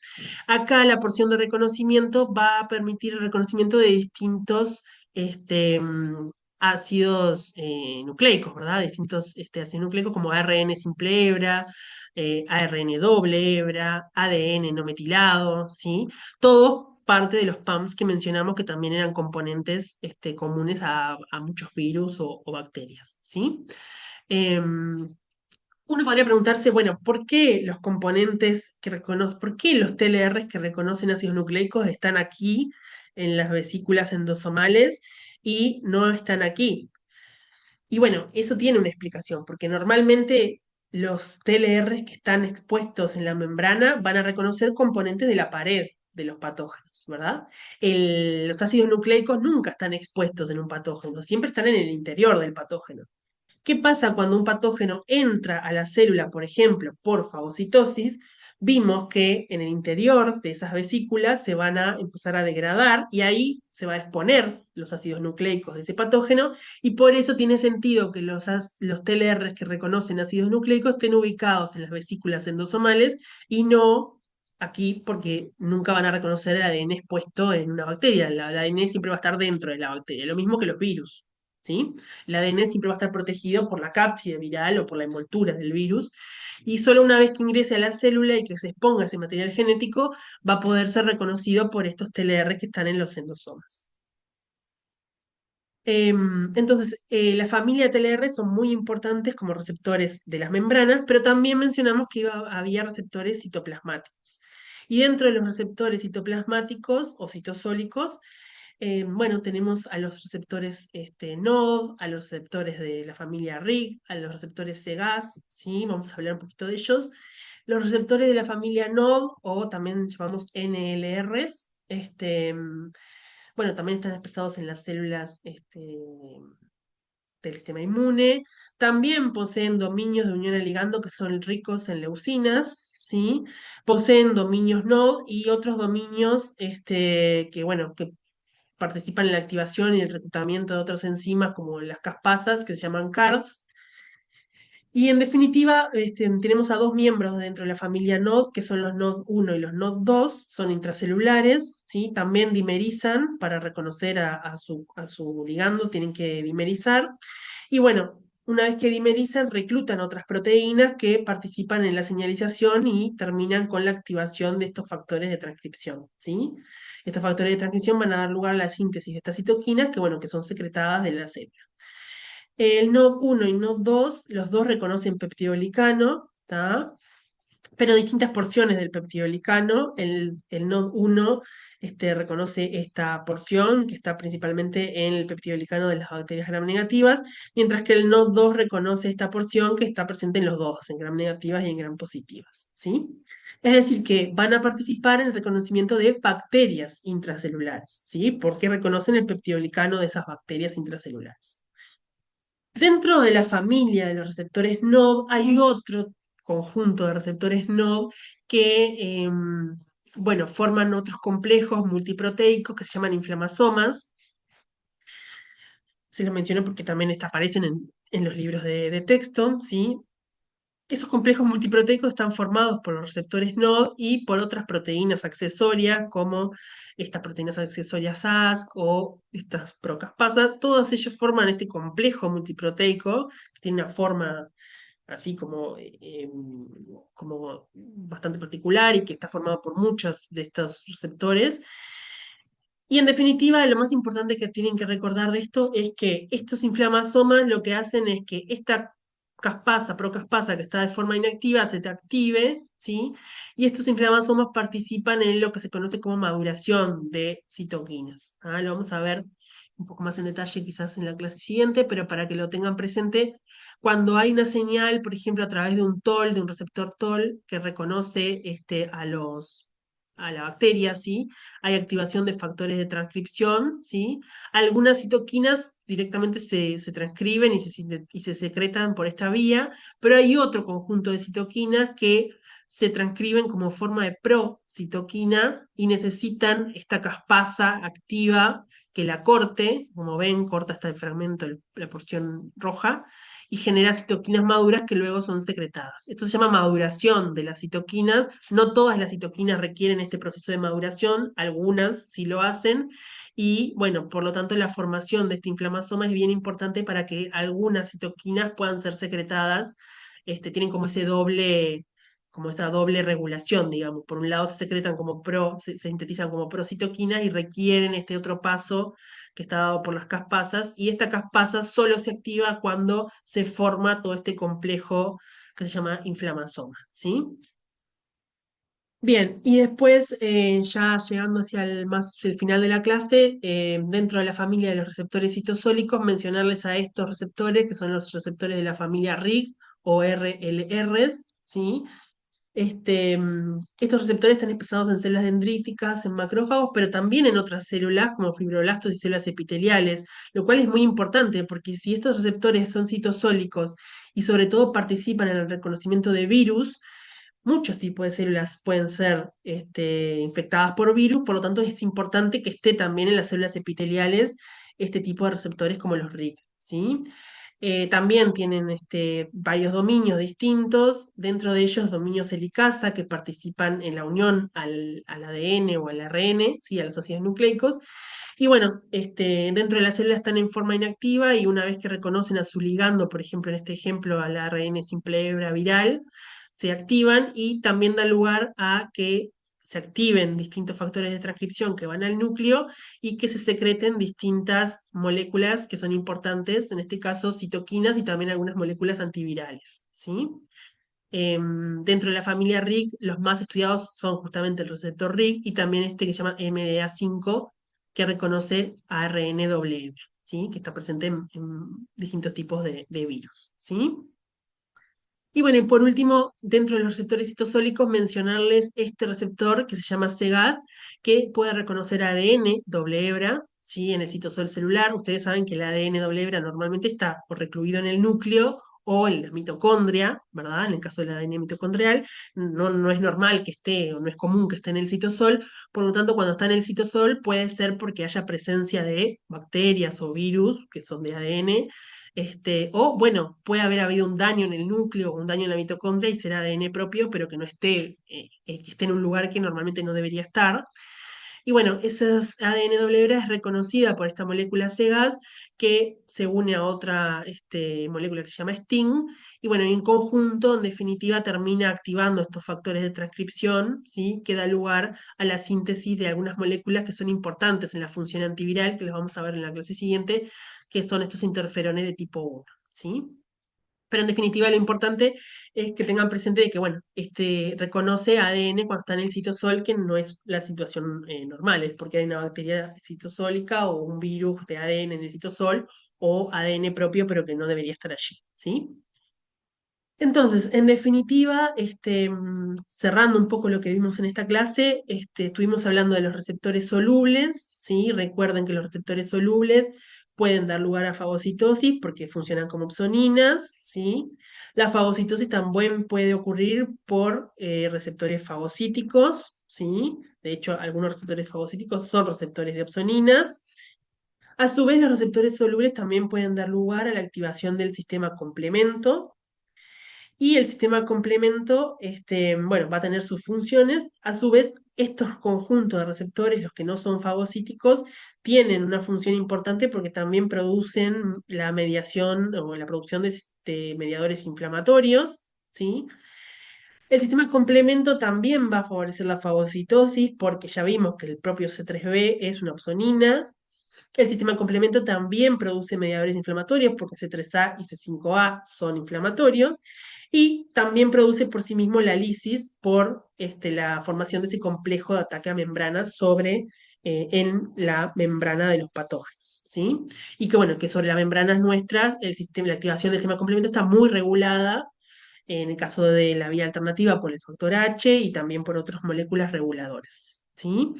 Acá la porción de reconocimiento va a permitir el reconocimiento de distintos ácidos nucleicos, ¿verdad? Distintos ácidos nucleicos como ARN simple hebra, ARN doble hebra, ADN no metilado, ¿sí? Todo parte de los PAMs que mencionamos que también eran componentes comunes a muchos virus o bacterias, ¿sí? Em, Uno podría preguntarse, bueno, ¿por qué los componentes que reconocen, por qué los TLRs que reconocen ácidos nucleicos están aquí en las vesículas endosomales y no están aquí? Y bueno, eso tiene una explicación, porque normalmente los TLRs que están expuestos en la membrana van a reconocer componentes de la pared de los patógenos, ¿verdad? Los ácidos nucleicos nunca están expuestos en un patógeno, siempre están en el interior del patógeno. ¿Qué pasa cuando un patógeno entra a la célula, por ejemplo, por fagocitosis? Vimos que en el interior de esas vesículas se van a empezar a degradar y ahí se va a exponer los ácidos nucleicos de ese patógeno y por eso tiene sentido que los TLRs que reconocen ácidos nucleicos estén ubicados en las vesículas endosomales y no aquí porque nunca van a reconocer el ADN expuesto en una bacteria. El ADN siempre va a estar dentro de la bacteria, lo mismo que los virus. ¿Sí? El ADN siempre va a estar protegido por la cápside viral o por la envoltura del virus, y solo una vez que ingrese a la célula y que se exponga ese material genético, va a poder ser reconocido por estos TLR que están en los endosomas. Entonces, la familia de TLR son muy importantes como receptores de las membranas, pero también mencionamos que había receptores citoplasmáticos. Y dentro de los receptores citoplasmáticos o citosólicos, bueno, tenemos a los receptores NOD, a los receptores de la familia RIG, a los receptores CEGAS, ¿sí? Vamos a hablar un poquito de ellos. Los receptores de la familia NOD, o también llamamos NLRs, bueno, también están expresados en las células del sistema inmune. También poseen dominios de unión a ligando que son ricos en leucinas, ¿sí? Poseen dominios NOD y otros dominios que, bueno, que participan en la activación y el reclutamiento de otras enzimas como las caspasas, que se llaman CARDs. Y en definitiva, tenemos a dos miembros dentro de la familia NOD, que son los NOD1 y los NOD2, son intracelulares, ¿sí? También dimerizan para reconocer a su ligando, tienen que dimerizar. Y bueno, una vez que dimerizan, reclutan otras proteínas que participan en la señalización y terminan con la activación de estos factores de transcripción, ¿sí? Estos factores de transcripción van a dar lugar a la síntesis de estas citoquinas que, bueno, que son secretadas de la célula. El NOD1 y NOD2, los dos reconocen peptidolicano, ¿tá? Pero distintas porciones del peptidolicano. El NOD1 reconoce esta porción que está principalmente en el peptidolicano de las bacterias gram negativas, mientras que el NOD2 reconoce esta porción que está presente en los dos, en gram negativas y en gram positivas, ¿sí? Es decir, que van a participar en el reconocimiento de bacterias intracelulares, ¿sí? Porque reconocen el peptidolicano de esas bacterias intracelulares. Dentro de la familia de los receptores NOD hay otro conjunto de receptores NOD que, bueno, forman otros complejos multiproteicos que se llaman inflamasomas. Se los menciono porque también aparecen en los libros de texto, ¿sí? Esos complejos multiproteicos están formados por los receptores NOD y por otras proteínas accesorias, como estas proteínas accesorias ASC o estas procaspasas. Todos ellos forman este complejo multiproteico, que tiene una forma así como bastante particular y que está formado por muchos de estos receptores. Y en definitiva, lo más importante que tienen que recordar de esto es que estos inflamasomas lo que hacen es que esta caspasa, procaspasa que está de forma inactiva, se te active, ¿sí? Y estos inflamasomas participan en lo que se conoce como maduración de citoquinas. ¿Ah? Lo vamos a ver un poco más en detalle quizás en la clase siguiente, pero para que lo tengan presente, cuando hay una señal, por ejemplo, a través de un TOL, de un receptor TOL, que reconoce a la bacteria, ¿sí? Hay activación de factores de transcripción, ¿sí? Algunas citoquinas directamente se transcriben y se secretan por esta vía, pero hay otro conjunto de citoquinas que se transcriben como forma de procitoquina y necesitan esta caspasa activa que la corte, como ven, corta hasta el fragmento, la porción roja, y genera citoquinas maduras que luego son secretadas. Esto se llama maduración de las citoquinas. No todas las citoquinas requieren este proceso de maduración, algunas sí lo hacen, y bueno, por lo tanto la formación de este inflamasoma es bien importante para que algunas citoquinas puedan ser secretadas, tienen como esa doble regulación, digamos. Por un lado se secretan se sintetizan como procitoquinas y requieren este otro paso que está dado por las caspasas, y esta caspasa solo se activa cuando se forma todo este complejo que se llama inflamasoma, ¿sí? Bien, y después, ya llegando hacia el final de la clase, dentro de la familia de los receptores citosólicos, mencionarles a estos receptores, que son los receptores de la familia RIG o RLRs, ¿sí? Estos receptores están expresados en células dendríticas, en macrófagos, pero también en otras células como fibroblastos y células epiteliales, lo cual es muy importante porque si estos receptores son citosólicos y sobre todo participan en el reconocimiento de virus, muchos tipos de células pueden ser infectadas por virus, por lo tanto es importante que esté también en las células epiteliales este tipo de receptores como los RIG, ¿sí? También tienen varios dominios distintos, dentro de ellos dominios helicasa que participan en la unión al ADN o al ARN, ¿sí? A los ácidos nucleicos. Y bueno, dentro de la célula están en forma inactiva y una vez que reconocen a su ligando, por ejemplo, en este ejemplo al ARN simple hebra viral, se activan y también da lugar a que se activen distintos factores de transcripción que van al núcleo y que se secreten distintas moléculas que son importantes, en este caso citoquinas y también algunas moléculas antivirales, ¿sí? Dentro de la familia RIG, los más estudiados son justamente el receptor RIG y también este que se llama MDA5, que reconoce ARNW, ¿sí? Que está presente en distintos tipos de virus, ¿sí? Y bueno, y por último, dentro de los receptores citosólicos, mencionarles este receptor que se llama CGAS, que puede reconocer ADN doble hebra, ¿sí? En el citosol celular. Ustedes saben que el ADN doble hebra normalmente está o recluido en el núcleo o en la mitocondria, ¿verdad? En el caso del ADN mitocondrial, no es normal que esté o no es común que esté en el citosol. Por lo tanto, cuando está en el citosol puede ser porque haya presencia de bacterias o virus que son de ADN, o bueno, puede haber habido un daño en el núcleo, un daño en la mitocondria y ser ADN propio, pero que no esté, que esté en un lugar que normalmente no debería estar. Y bueno, esa ADN doble hebra es reconocida por esta molécula CEGAS que se une a otra molécula que se llama STING. Y bueno, en conjunto, en definitiva, termina activando estos factores de transcripción, ¿sí? Que da lugar a la síntesis de algunas moléculas que son importantes en la función antiviral, que las vamos a ver en la clase siguiente, que son estos interferones de tipo 1, ¿sí? Pero en definitiva lo importante es que tengan presente de que, bueno, reconoce ADN cuando está en el citosol, que no es la situación normal, es porque hay una bacteria citosólica o un virus de ADN en el citosol o ADN propio, pero que no debería estar allí, ¿sí? Entonces, en definitiva, cerrando un poco lo que vimos en esta clase, estuvimos hablando de los receptores solubles, ¿sí? Recuerden que los receptores solubles pueden dar lugar a fagocitosis porque funcionan como opsoninas, ¿sí? La fagocitosis también puede ocurrir por receptores fagocíticos, ¿sí? De hecho, algunos receptores fagocíticos son receptores de opsoninas. A su vez, los receptores solubles también pueden dar lugar a la activación del sistema complemento, y el sistema complemento, bueno, va a tener sus funciones. A su vez, estos conjuntos de receptores, los que no son fagocíticos, tienen una función importante porque también producen la mediación o la producción de mediadores inflamatorios, ¿sí? El sistema complemento también va a favorecer la fagocitosis porque ya vimos que el propio C3b es una opsonina. El sistema complemento también produce mediadores inflamatorios porque C3a y C5a son inflamatorios y también produce por sí mismo la lisis por la formación de ese complejo de ataque a membranas en la membrana de los patógenos, ¿sí? Y que bueno, que sobre las membranas nuestras la activación del sistema complemento está muy regulada en el caso de la vía alternativa por el factor H y también por otras moléculas reguladoras, ¿sí?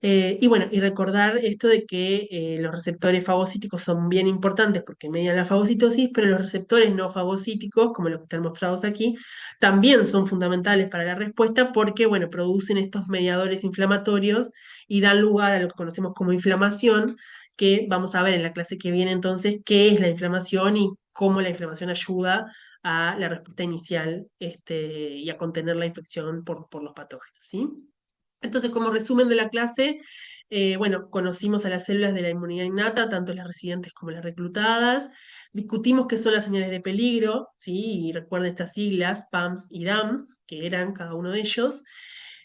Y bueno, y recordar esto de que los receptores fagocíticos son bien importantes porque median la fagocitosis, pero los receptores no fagocíticos, como los que están mostrados aquí, también son fundamentales para la respuesta porque, bueno, producen estos mediadores inflamatorios y dan lugar a lo que conocemos como inflamación, que vamos a ver en la clase que viene entonces qué es la inflamación y cómo la inflamación ayuda a la respuesta inicial y a contener la infección por los patógenos, ¿sí? Entonces, como resumen de la clase, bueno, conocimos a las células de la inmunidad innata, tanto las residentes como las reclutadas, discutimos qué son las señales de peligro, ¿sí? Y recuerden estas siglas, PAMS y DAMS, que eran cada uno de ellos.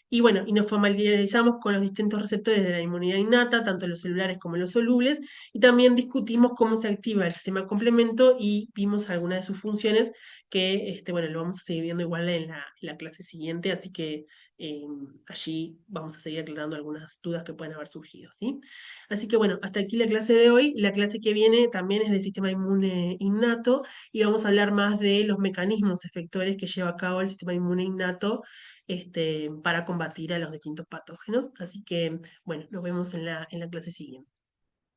Y bueno, y nos familiarizamos con los distintos receptores de la inmunidad innata, tanto los celulares como los solubles, y también discutimos cómo se activa el sistema complemento y vimos algunas de sus funciones que bueno, lo vamos a seguir viendo igual en la clase siguiente, así que eh, allí vamos a seguir aclarando algunas dudas que pueden haber surgido, ¿sí? Así que bueno, hasta aquí la clase de hoy. La clase que viene también es del sistema inmune innato y vamos a hablar más de los mecanismos efectores que lleva a cabo el sistema inmune innato para combatir a los distintos patógenos. Así que, bueno, nos vemos en la clase siguiente.